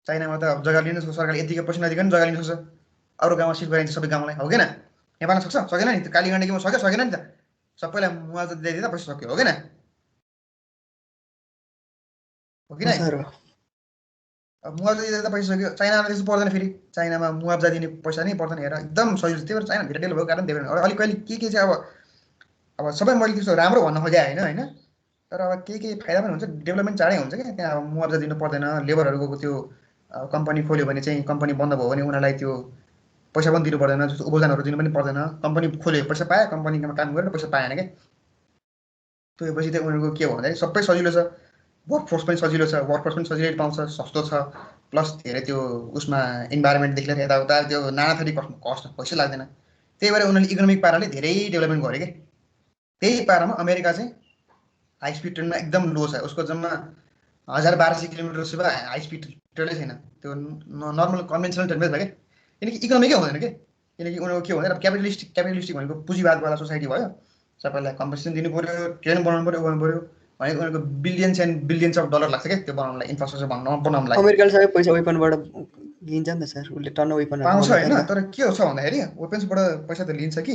चाइनामा त जग्गा लिन सक्छ सरकारले यतिकै पैसा नदिकन जग्गा लिन सक्छ अरू गाउँमा सिफ्ट गराइन्छ सबै गाउँलाई हो किन नेपालमा सक्छ सकेन नि त्यो कालीगण्डकीमा सकेन नि त सबैलाई मुआवजा दिँदा पैसा सक्यो हो किन हो कि मुआवजा दिँदा पैसा सक्यो चाइनामा त्यस्तो पर्दैन फेरि चाइनामा मुआवजा दिने पैसा नै पर्दैन हेर एकदम सजिलो त्यही भएर चाइना धेरै डेभलप भएको कारण त्यही भएर अलिक कहिले के चाहिँ अब सबै मैले त्यस्तो राम्रो भन्न खोजेँ होइन तर अब के फाइदा पनि हुन्छ डेभलपमेन्ट चाँडै हुन्छ क्या त्यहाँ अब मुआवजा दिनु पर्दैन लेबरहरूको त्यो कम्पनी खोल्यो भने चाहिँ कम्पनी बन्द भयो भने उनीहरूलाई त्यो पैसा पनि दिनु पर्दैन जस्तो उपदानहरू दिनु पनि पर्दैन कम्पनी खोल्यो पैसा पायो कम्पनीमा काम गरेर पैसा पाएन क्या त्यो पछि चाहिँ उनीहरूको के हो भन्दाखेरि सबै सजिलो छ वर्कफोर्स पनि सजिलो छ वर्कफोर्स पनि सजिलै पाउँछ सस्तो छ प्लस धेरै त्यो उसमा इन्भाइरोमेन्टदेखि लिएर यताउता त्यो नानाथरी कस्ट पैसा लाग्दैन त्यही भएर उनीहरूले इकोनोमिक पाराले धेरै डेभलपमेन्ट गरे क्या त्यही पारामा अमेरिका चाहिँ हाई स्पिड ट्रेनमा एकदम लो छ उसको जम्मा 1200 किलोमिटर सिवा हाई स्पिड ट्रेनै छैन त्यो नर्मल कन्भेन्सनल ट्रेनमै छ क्या किनकि इकोनोमिकै हुँदैन कि किनकि उनीहरूको के भन्दा क्यापिटलिस्टिक भनेको पुँजीवादवाला सोसाइटी भयो सबैलाई कम्पनसेसन दिनु पऱ्यो ट्रेन बनाउनु पऱ्यो भनेको उनीहरूको billions and billions of dollar लाग्छ क्या त्यो बनाउनलाई इन्फ्रास्ट्रक्चर बनाउनलाई अमेरिकाले सबै पैसा वेपनबाट लिन्छ नि त सर, उसले टर्न वेपनहरू पाउँछ बनाउँछ होइन, नि। तर के छ भन्दाखेरि वेपन्सबाट पैसा त लिन्छ कि,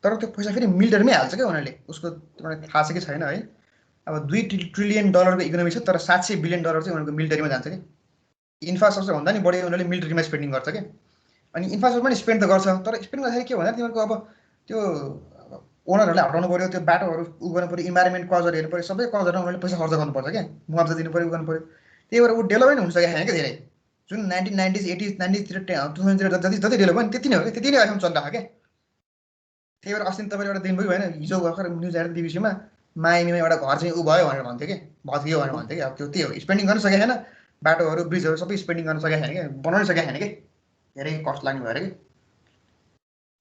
तर त्यो पैसा फेरि मिलिटरीमै हाल्छ क्या उनीहरूले। उसको तपाईँलाई थाहा छ कि छैन है, अब $2 ट्रिलियन इकोनोमी छ, तर $700 बिलियन चाहिँ उनीहरूको मिलिटरीमा जान्छ कि। इन्फ्रास्ट्रक्चर भन्दा नि बढी उनीहरूले मिलिटरीमा स्पेन्डिङ गर्छ क्या। अनि इन्फ्रास्ट्रक्चर पनि स्पेन्ड त गर्छ, तर स्पेन्ड गर्दाखेरि के भन्दा तिमीहरूको अब त्यो ओनरहरूलाई हटाउनु पऱ्यो, त्यो बाटोहरू उ गर्नु पऱ्यो, इन्भाइरोमेन्ट कजहरू हेर्नु पऱ्यो, सबै कजहरू उनीहरूले पैसा खर्च गर्नुपर्छ क्या, मुआवजा दिनु पऱ्यो, उ गर्नु पऱ्यो। त्यही भएर ऊ डेभलपै हुन सकेको छैन क्या धेरै। जुन 1990s 80s 90sतिर 2000तिर जति जति डेभलप भयो नि त्यति नै हो कि, त्यति नै अहिलेसम्म चलिरहेको क्या। त्यही भएर अस्ति तपाईँले एउटा दिनुभयो भएन, हिजो भर्खर न्युज आएर बिबिसीमा मायामीमा एउटा घर चाहिँ ऊ भयो भनेर भन्थ्यो कि, भत्कियो भनेर भन्थ्यो कि। अब त्यो त्यही हो, स्पेन्डिङ गर्न सकेको छैन, बाटोहरू ब्रिजहरू सबै स्पेन्डिङ गर्न सकेको छैन कि, बनाउनै सकेको छैन कि, धेरै कस्ट लाग्ने भएर कि।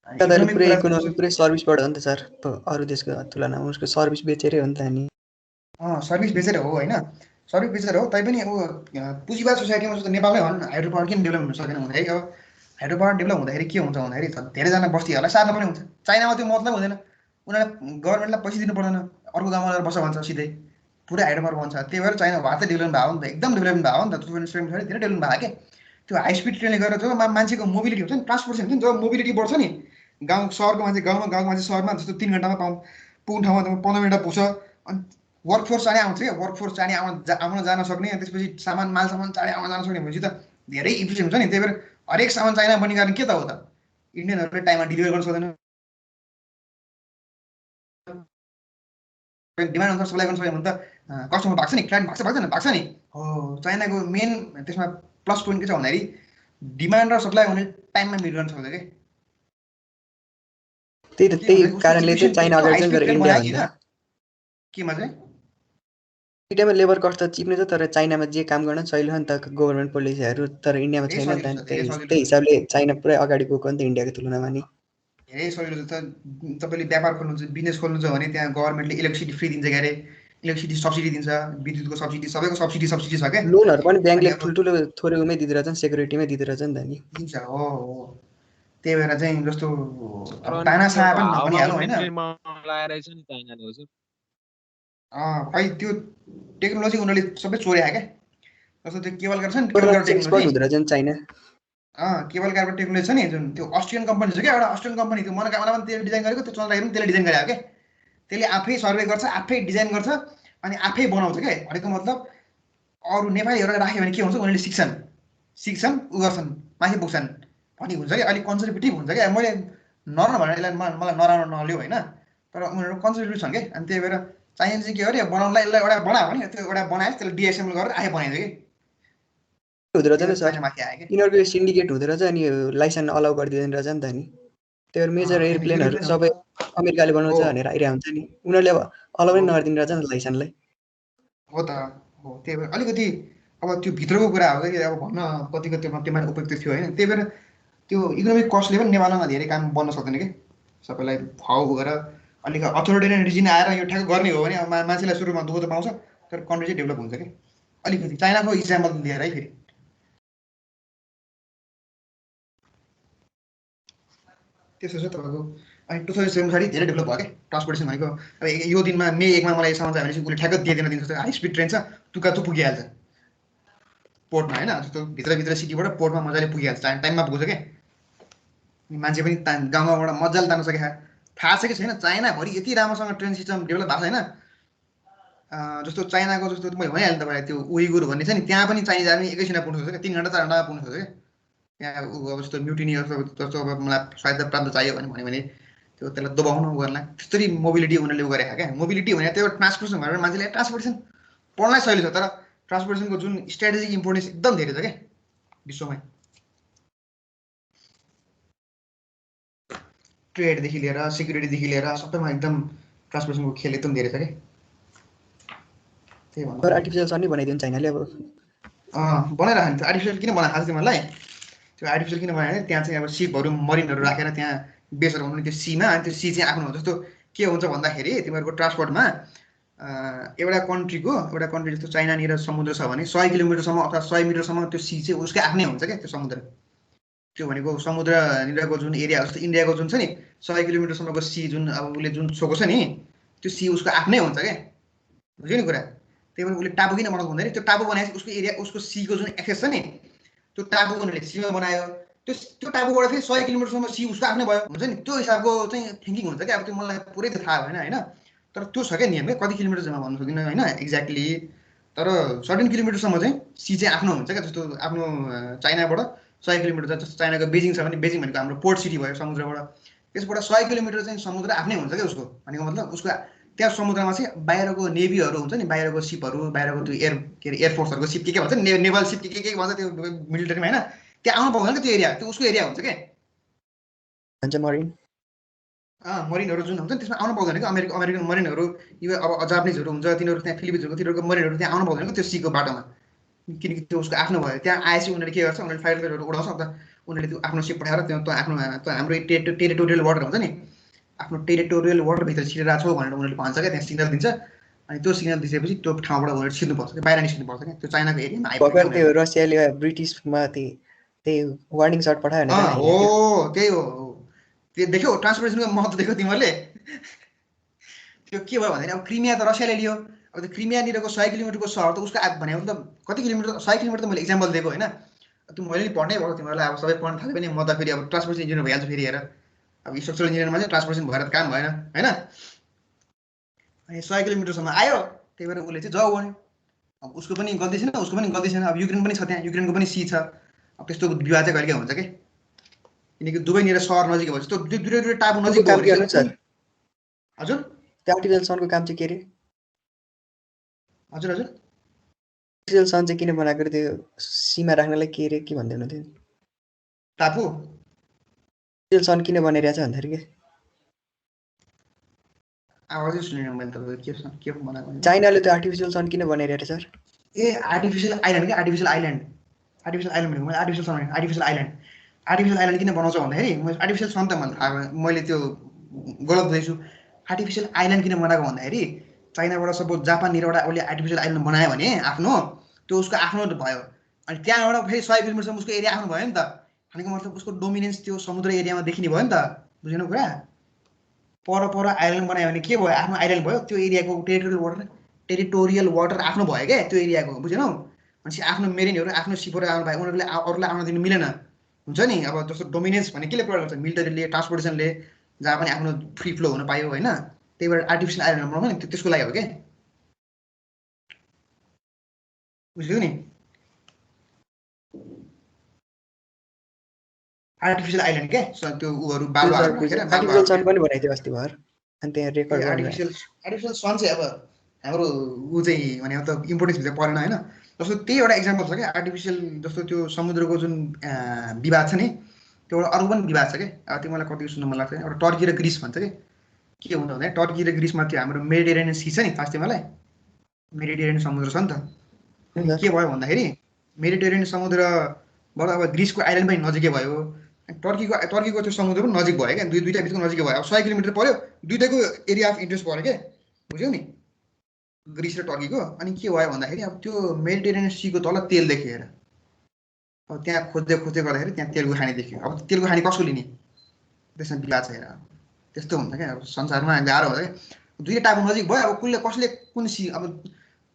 पुरै इकोनोमी पुरै सर्भिसबाट हो नि त सर, अरू देशको तुलनामा उसको सर्भिस बेचेरै हो नि त नि। सर्भिस बेचेर हो होइन, सर्भिस बेचेर हो। तैपनि अब पुँजीवाद सोसाइटीमा जस्तो नेपालमै भनौँ न, हाइड्रो पावर किन डेभलप हुन सकेन भन्दाखेरि अब हाइड्रो पावर डेभलप हुँदाखेरि के हुन्छ भन्दाखेरि धेरैजना बस्तीहरूलाई सार्न पनि हुन्छ। चाइनामा त्यो मतलब हुँदैन, उनीहरूलाई गभर्मेन्टलाई पैसा दिनु पर्दैन, अर्को गाउँमा गएर बस्छ भन्छ सिधै, पुरै हाइड्रो पावर भन्छ। त्यही भएर चाइना भारत डेभलप भएको हो नि त, एकदम डेभलपमेन्ट भएको हो नि त। 2007 धेरै डेभलप भएको क्या। त्यो हाई स्पिड ट्रेनले गरेर जब मान्छेको मोबिलिटी हुन्छ नि, ट्रान्सपोर्टेसन हुन्छ नि, जब मोबिलिटी बढ्छ नि, गाउँ सहरको मान्छे गाउँमा, गाउँको मान्छे सहरमा, जस्तो 3 घन्टामा पुग्ने ठाउँमा 15 मिनटमा पुग्छ। अनि वर्कफोर्स चाँडै आउँछ क्या, वर्कफोर्स चाँडै आउन जान सक्ने, त्यसपछि माल सामान चाँडै आउन जान सक्ने भनेपछि त धेरै इफिसियन्ट हुन्छ नि। त्यही भएर हरेक सामान चाइना बन्ने कारण के त हो त, इन्डियनहरूले टाइममा डेलिभर गर्न सक्दैन, डिमान्ड अनुसार सप्लाई गर्न सक्यो भने त कस्टमर भएको छ नि, क्लाइन्ट भएको छ नि। हो, चाइनाको मेन त्यसमा प्लस पोइन्ट के छ भन्दाखेरि डिमान्ड र सप्लाई हुने टाइममा मिट गर्न सक्छ कि। त्यही कारणले चाहिँ चाइना अगाडि चाहिँ गएर इन्डिया भन्दा केमा चाहिँ इन्डियामा लेबर कस्ट त चिप्ने छ, तर चाइनामा जे काम गर्न सजिलो छ नि त गभर्मेन्ट पोलिसीहरू, तर इन्डियामा छैन नि त। त्यही हिसाबले चाइना पुरै अगाडि गएको नि त इन्डियाको तुलनामा नि। धेरै सजिलो छ। तपाईँले व्यापार खोल्नुहुन्छ, बिजनेस खोल्नुहुन्छ भने त्यहाँ गभर्मेन्टले इलेक्ट्रिसिटी फ्री दिन्छ क्यारे, इलेक्ट्रिसिटी सब्सिडी दिन्छ, विद्युतको सब्सिडी, सबैको सब्सिडी छ क्या। लोनहरू पनि ब्याङ्कले ठुल्ठुलो थोरै उमै दिँदो रहेछ नि, सेक्युरिटीमै दिँदो रहेछ नि त नि। दिन्छ, हो। त्यही भएर चाहिँ जस्तो तानासा पनि भनिहालौँ होइन, खै त्यो टेक्नोलोजी उनीहरूले सबै चोर्या क्या। जस्तो त्यो केबल कार छ नि, केबल कार टेक्नोलोजी हुँदो रहेछ नि चाइना। केबल कारको टेक्नोलोजी छ नि, जुन त्यो अस्ट्रियन कम्पनी छ क्या, एउटा अस्ट्रियन कम्पनी, त्यो मनोकामना पनि त्यसले डिजाइन गरेको, त्यो चन्द्रयान पनि त्यसले डिजाइन गरेको क्या। त्यसले आफै सर्वे गर्छ, आफै डिजाइन गर्छ, अनि आफै बनाउँछ क्या। भनेको मतलब अरू नेपालीहरूलाई राख्यो भने के हुन्छ, उनीहरूले सिक्छन् उ गर्छन्, माथि पुग्छन् भन्ने हुन्छ क्या। अलिक कन्जर्भेटिभ हुन्छ क्या। मैले नराम्रो भनेर यसलाई मलाई नराम्रो नलियो होइन, तर उनीहरू कन्जर्भेटिभ छन् कि। अनि त्यही भएर चाइना चाहिँ के अरे बनाउनलाई यसलाई एउटा बनायो भने त्यो एउटा बनायो, त्यसलाई डिएसएमएल गरेर आफै बनाइन्छ कि। हुँदो रहेछ नि सर, यिनीहरूको सिन्डिकेट हुँदो रहेछ, अनि लाइसेन्स अलाउ गरिदिँदैन रहेछ नि त नि। त्यही भएर मेजर एयरप्लेनहरू सबै अमेरिकाले बनाउँछ भनेर आइरहेको हुन्छ नि, उनीहरूले अब अलाउ पनि नगरिदिनु रहेछ नि लाइसेन्सलाई। हो त, हो। त्यही भएर अलिकति अब त्यो भित्रको कुरा हो कि, अब भन्न कतिको त्योमा उपयुक्त थियो होइन। त्यही भएर त्यो इकोनोमिक कस्टले पनि नेपालमा धेरै काम बन्न सक्दैन कि। सबैलाई फाउ गरेर अलिक अथोरिटेरियन रिजिम आएर यो ठ्याक्क गर्ने हो भने अब मान्छेलाई सुरुमा दुःख त पाउँछ, तर कन्ट्री चाहिँ डेभलप हुन्छ कि। अलिकति चाइनाको इक्जाम्पल लिएर है, फेरि त्यसो छ तपाईँको। अनि 2007 पछाडि धेरै डेभलप भयो क्या ट्रान्सपोर्टेसन भनेको। अब यो दिनमा मे 1मा मलाई सामान चाहियो भने उसले ठ्याक्क दिइदिन दिन्छ। हाई स्पिड ट्रेन छ, तुका पुगिहाल्छ पोर्टमा होइन, जस्तो भित्र सिटीबाट पोर्टमा मजाले पुगिहाल्छ, टाइममा पुग्छ क्या। मान्छे पनि गाउँबाट मजाले तान्न सके। थाहा छ कि छैन, चाइनाभरि यति राम्रोसँग ट्रेन सिस्टम डेभलप भएको छैन। जस्तो चाइनाको जस्तो मैले भनिहालेँ तपाईँलाई, त्यो उइगुर भन्ने छ नि, त्यहाँ पनि चाइनिज आर्मी एकैछिनमा पुग्नु सक्छ क्या, 3 घन्टा 4 घन्टामा पुग्नु सक्छ क्या। त्यहाँ अब जस्तो म्युटिनी जस्तो अब मलाई स्वायत्त प्रान्त चाहियो भन्यो भने त्यो त्यसलाई दबाउनु गर्ला, त्यसरी मोबिलिटी उनीहरूले उ गरेको क्या। मोबिलिटी भने त्यो ट्रान्सपोर्टेसन भनेर मान्छेले ट्रान्सपोर्टेसन पढ्नै सजिलो छ, तर ट्रान्सपोर्टेसनको जुन स्ट्राटेजिक इम्पोर्टेन्स एकदम धेरै छ क्या विश्वमै। ट्रेडदेखि लिएर सिक्युरिटीदेखि लिएर सबैमा एकदम ट्रान्सपोर्टेसनको खेल एकदम धेरै छ क्या। त्यही भन्नु, आर्टिफिसियल सन नै बनाइदिनु चाइनाले अब। बनाइराख्यो नि। आर्टिफिसियल किन बनाएको थाहा छ तिमीहरूलाई? त्यो आर्टिफिसियल किन बनायो भने त्यहाँ चाहिँ अब सिपहरू मरिनहरू राखेर त्यहाँ बेसहरू हुनु त्यो सीमा, अनि त्यो सी चाहिँ आफ्नो हो। जस्तो के हुन्छ भन्दाखेरि तिमीहरूको ट्रान्सपोर्टमा एउटा कन्ट्री जस्तो चाइनानिर समुद्र छ भने 100 किलोमिटरसम्म अथवा 100 मिटरसम्म त्यो सी चाहिँ उसकै आफ्नै हुन्छ क्या। त्यो समुद्र, त्यो भनेको समुद्रनिरको जुन एरिया, जस्तो इन्डियाको जुन छ नि 100 किलोमिटरसम्मको सी, जुन अब उसले जुन छोको छ नि, त्यो सी उसको आफ्नै हुन्छ क्या। बुझ्यो नि कुरा? त्यही भएर उसले टापु किन बनाउँछ भन्दाखेरि त्यो टापु बनाएपछि उसको एरिया, उसको सीको जुन एक्सेस छ नि, त्यो त्यो टापु उनीहरूले सीमा बनायो त्यो टापुबाट फेरि 100 किलोमिटरसम्म सी उसको आफ्नै भयो हुन्छ नि त्यो हिसाबको चाहिँ थिङ्किङ हुन्छ क्या अब त्यो मलाई पुरै त थाहा भएन होइन तर त्यो छ क्या नियम क्या कति किलोमिटर चाहिँ भन्नु सक्दिनँ होइन एक्ज्याक्टली तर सर्टेन किलोमिटरसम्म चाहिँ सी चाहिँ आफ्नो हुन्छ क्या जस्तो आफ्नो चाइनाबाट 100 किलोमिटर जस्तो चाइनाको बेजिङ छ भने बेजिङ भनेको हाम्रो पोर्ट सिटी भयो समुद्रबाट त्यसबाट 100 किलोमिटर चाहिँ समुद्र आफ्नै हुन्छ क्या उसको भनेको मतलब उसको त्यहाँ समुद्रमा चाहिँ बाहिरको नेभीहरू हुन्छ नि बाहिरको सिपहरू बाहिरको त्यो एयरफोर्सहरूको सिप के भन्छ नेभल सिप के भन्छ त्यो मिलिटरीमा होइन त्यहाँ आउनु पाउँदैन कि त्यो एरिया त्यो उसको एरिया हुन्छ क्या मरिनहरू जुन हुन्छ त्यसमा आउनु पाउँदैन कि अमेरिकन मरिनहरू यो अब जापानिजहरू हुन्छ तिनीहरू त्यहाँ फिलिपिन्सहरूको तिनीहरूको मरिनहरू त्यहाँ आउनु पाउँदैन कि त्यो सीको बाटोमा किनकि त्यो उसको आफ्नो भयो त्यहाँ आएपछि उनीहरूले के गर्छ उनीहरूले फाइटरहरू उडाउँछ अन्त उनीहरूले त्यो आफ्नो सिप पठाएर त्यो आफ्नो हाम्रो टेरिटोरियल वाटर हुन्छ नि आफ्नो टेरिटोरियल वाटरभित्र छिरेर छौ भनेर उनीहरूले भन्छ क्या त्यहाँ सिग्नल दिन्छ अनि त्यो सिग्नल दिएपछि त्यो ठाउँबाट उनीहरू छिर्नुपर्छ कि बाहिर निस्किनुपर्छ क्या त्यो चाइनाको एरियामा भर्खर त्यो रसियाले ब्रिटिसमा त्यही वार्निङ सर्ट पठायो भने हो त्यही हो त्यो देख्यौ ट्रान्सपोर्टेसनको महत्त्व देख्यौ तिमीहरूले त्यो के भयो भन्दाखेरि अब क्रिमिया त रसियाले लियो अब त्यो क्रिमियानिरको 100 किलोमिटरको सहर त उसको भने मतलब कति किलोमिटर 100 किलोमिटर त मैले इक्जाम्पल दिएको होइन त्यो मैले नि पढ्नै भयो तिमीहरूलाई अब सबै पढ्न थाल्यो भने म त फेरि अब ट्रान्सपोर्टेसन इन्जिनियर भइहाल्छु फेरि हेर अब स्ट्रक्चरल इन्जिनियरमा चाहिँ ट्रान्सपोर्टेसन भएर त काम भएन होइन अनि 100 किलोमिटरसम्म आयो त्यही भएर उसले चाहिँ जाऊ भन्यो अब उसको पनि गल्ती छैन उसको पनि गल्ती छैन अब युक्रेन पनि छ त्यहाँ युक्रेनको पनि सी छ अब त्यस्तो विवाद चाहिँ कहिले हुन्छ कि किनकि दुवैनिर सहर नजिक भयो जस्तो दुई टापु नजिक काम के हजुर त्यो आर्टिफिसियल सनको काम चाहिँ के अरे हजुर आर्टिफिसियल सन चाहिँ किन बनाएको त्यो सीमा राख्नलाई के अरे के भन्दै हुनुहुन्थ्यो टापु आर्टिफिसियल सन किन बनाइरहेछ भन्दाखेरि के आवाजै सुनेन मैले त के बनाएको चाइनाले त्यो आर्टिफिसियल सन किन बनाइरहेछ सर ए आर्टिफिसियल आइल्यान्ड क्या आर्टिफिसियल आइल्यान्ड भनेको मैले आर्टिफिसियल सन आर्टिफिसियल आइल्यान्ड किन बनाउँछ भन्दाखेरि मैले आर्टिफिसियल सन त मैले त्यो गलत बुझेछु आर्टिफिसियल आइल्यान्ड किन बनाएको भन्दाखेरि चाइनाबाट सपोज जापाननिरबाट उसले आर्टिफिसियल आइल्यान्ड बनायो भने आफ्नो त्यो उसको आफ्नो भयो अनि त्यहाँबाट फेरि 100 किलोमिटरसम्म उसको एरिया आफ्नो भयो नि त भनेको मतलब उसको डोमिनेन्स त्यो समुद्र एरियामा देखिने भयो नि त बुझेन कुरा पर आइल्यान्ड बनायो भने के भयो आफ्नो आइल्यान्ड भयो त्यो एरियाको टेरिटोरियल वाटर आफ्नो भयो क्या त्यो एरियाको बुझेनौ भनेपछि आफ्नो मेरिनहरू आफ्नो सिपहरू आउनु पायो उनीहरूले अरूलाई आउन दिनु मिलेन हुन्छ नि अब जस्तो डोमिनेन्स भने केले प्रयोग गर्छ मिलिटरीले ट्रान्सपोर्टेसनले जहाँ पनि आफ्नो फ्री फ्लो हुन पायो होइन त्यही भएर आर्टिफिसियल आइल्यान्ड बनाउनु नि त्यसको लागि हो क्या बुझ्यौ नि आर्टिफिसियल आइल्यान्ड क्या त्यो उहरू आर्टिफिसियल सन पनि बनाइदियो अस्ति भर अनि त्यहाँ रेकर्ड आर्टिफिसियल सन चाहिँ अब हाम्रो ऊ चाहिँ भने त इम्पोर्टेन्स भित्र परेन होइन जस्तो त्यही एउटा इक्जाम्पल छ क्या आर्टिफिसियल जस्तो त्यो समुद्रको जुन विवाद छ नि त्यो एउटा अरू पनि विवाद छ क्या अब त्यो मलाई कति सुन्नु मन लाग्छ एउटा टर्की र ग्रिस भन्छ कि के हुन्छ भन्दा टर्की र ग्रिसमा त्यो हाम्रो मेडिटेरेनियन सी छ नि खास त्यो मलाई मेडिटेरेनियन समुद्र छ नि त के भयो भन्दाखेरि मेडिटेरेनियन समुद्रबाट अब ग्रिसको आइल्यान्ड पनि नजिकै भयो टर्कीको त्यो समुद्र पनि नजिक भयो क्या दुईटा बिचको नजिकै भयो अब 100 किलोमिटर पऱ्यो दुईटाको एरिया अफ इन्ट्रेस्ट पऱ्यो क्या बुझ्यौ नि ग्रिस र टर्कीको अनि के भयो भन्दाखेरि अब त्यो मेडिटेरेनियन सीको तल तेल देखेर अब त्यहाँ खोज्दै गर्दाखेरि त्यहाँ तेलको खानी देखियो अब तेलको खानी कसको लिने त्यसमा विवाद छ हेर त्यस्तो हुन्छ क्या अब संसारमा गाह्रो हुन्छ क्या दुईटा टापु नजिक भयो अब कसले कुन सी अब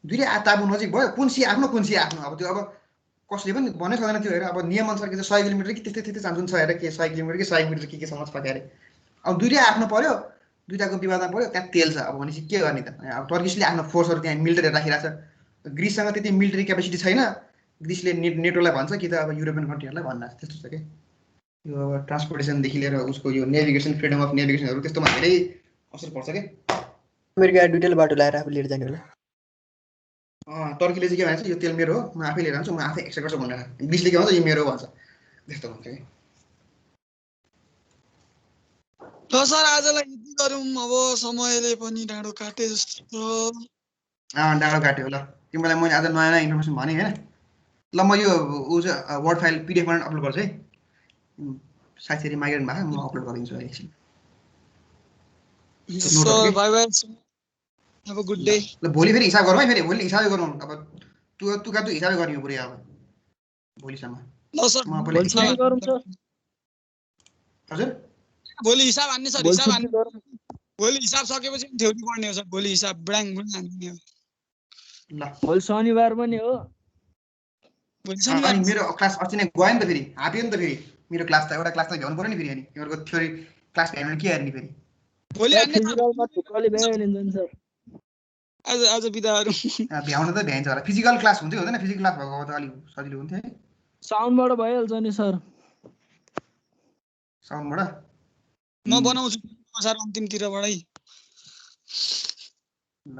दुईटा टापु नजिक भयो कुन सी आफ्नो अब त्यो अब कसले पनि भन्नै सक्दैन त्यो हेर अब नियम अनुसार के 100 किलोमिटर कि त्यस्तै चान्सुन छ हेर के 100 किलोमिटर कि 100 मिटर के समझ पाके अरे अब दुईटा आफ्नो पर्यो दुईटाको विवादमा पर्यो त्यहाँ तेल छ अब भनेपछि के गर्ने त अब टर्किसले आफ्नो फोर्सहरू त्यहाँ मिलिटरी राखिरहेको छ ग्रिससँग त्यति मिलिटरी क्यापेसिटी छैन ग्रिसले नेटोलाई भन्छ कि त अब युरोपियन कन्ट्रीहरूलाई भन्न त्यस्तो छ क्या यो अब ट्रान्सपोर्टेसनदेखि लिएर उसको यो नेभिगेसन फ्रिडम अफ नेभिगेसनहरू त्यस्तोमा धेरै असर पर्छ क्या अमेरिका दुईटै बाटो लगाएर आफू लिएर जाने होला टर्कीले चाहिँ के भन्छ यो तेल मेरो हो म आफै लिएर आउँछु म आफै एक्सेप्ट गर्छु भनेर ग्रिसले के भन्छ यो मेरो भन्छ त्यस्तो हुन्छ कि ल सर आजलाई यति गरौँ अब समयले पनि डाँडो काटे जस्तो डाँडो काट्यो ल तिमीलाई मैले आज नयाँ इन्फर्मेसन भने होइन ल म यो ऊ चाहिँ वर्ड फाइल पिडिएफ बनाएर अपलोड गर्छु है साथीहरू मागिरहनु भएको म अपलोड गरिदिन्छु एकछिन sir bye bye Have a good day. भोलि फेरि हिसाब गरौँ है फेरि भोलि हिसाबै गरौँ अब तुका हिसाबै गर्ने हो पुरै अब भोलिसम्म ल सर हजुर भोलि हिसाब हान्ने सर हिसाब हान्ने भोलि हिसाब सकेपछि थ्योरी पढ्ने हो सर भोलि हिसाब ब्राङ हान्ने हो ल भोलि शनिबार पनि हो भोलि अनि शनिबार मेरो क्लास अस्ति नै गयो नि त फेरि हाप्यो नि त फेरि मेरो क्लास त एउटा क्लास त भ्याउनु पर्यो नि फेरि अनि तिमीहरूको थ्योरी क्लास भ्याउनु के हेर्ने फेरि भोलि सर अन्य फिजिकलमा ढुक्कले भ्याइहालिन्छ नि सर। आज बिदाहरू भ्याउनु त भ्याइन्छ होला फिजिकल क्लास हुन्थ्यो हुँदैन फिजिकल क्लास भएको भए त अलिक सजिलो हुन्थ्यो है साउन्डबाट भइहाल्छ नि सर। साउन्डबाट म बनाउँछु सर अन्तिमतिरबाटै ल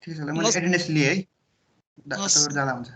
ठिक छ ल मैले एटेन्डेन्स लिएँ है हस्। जाँदा हुन्छ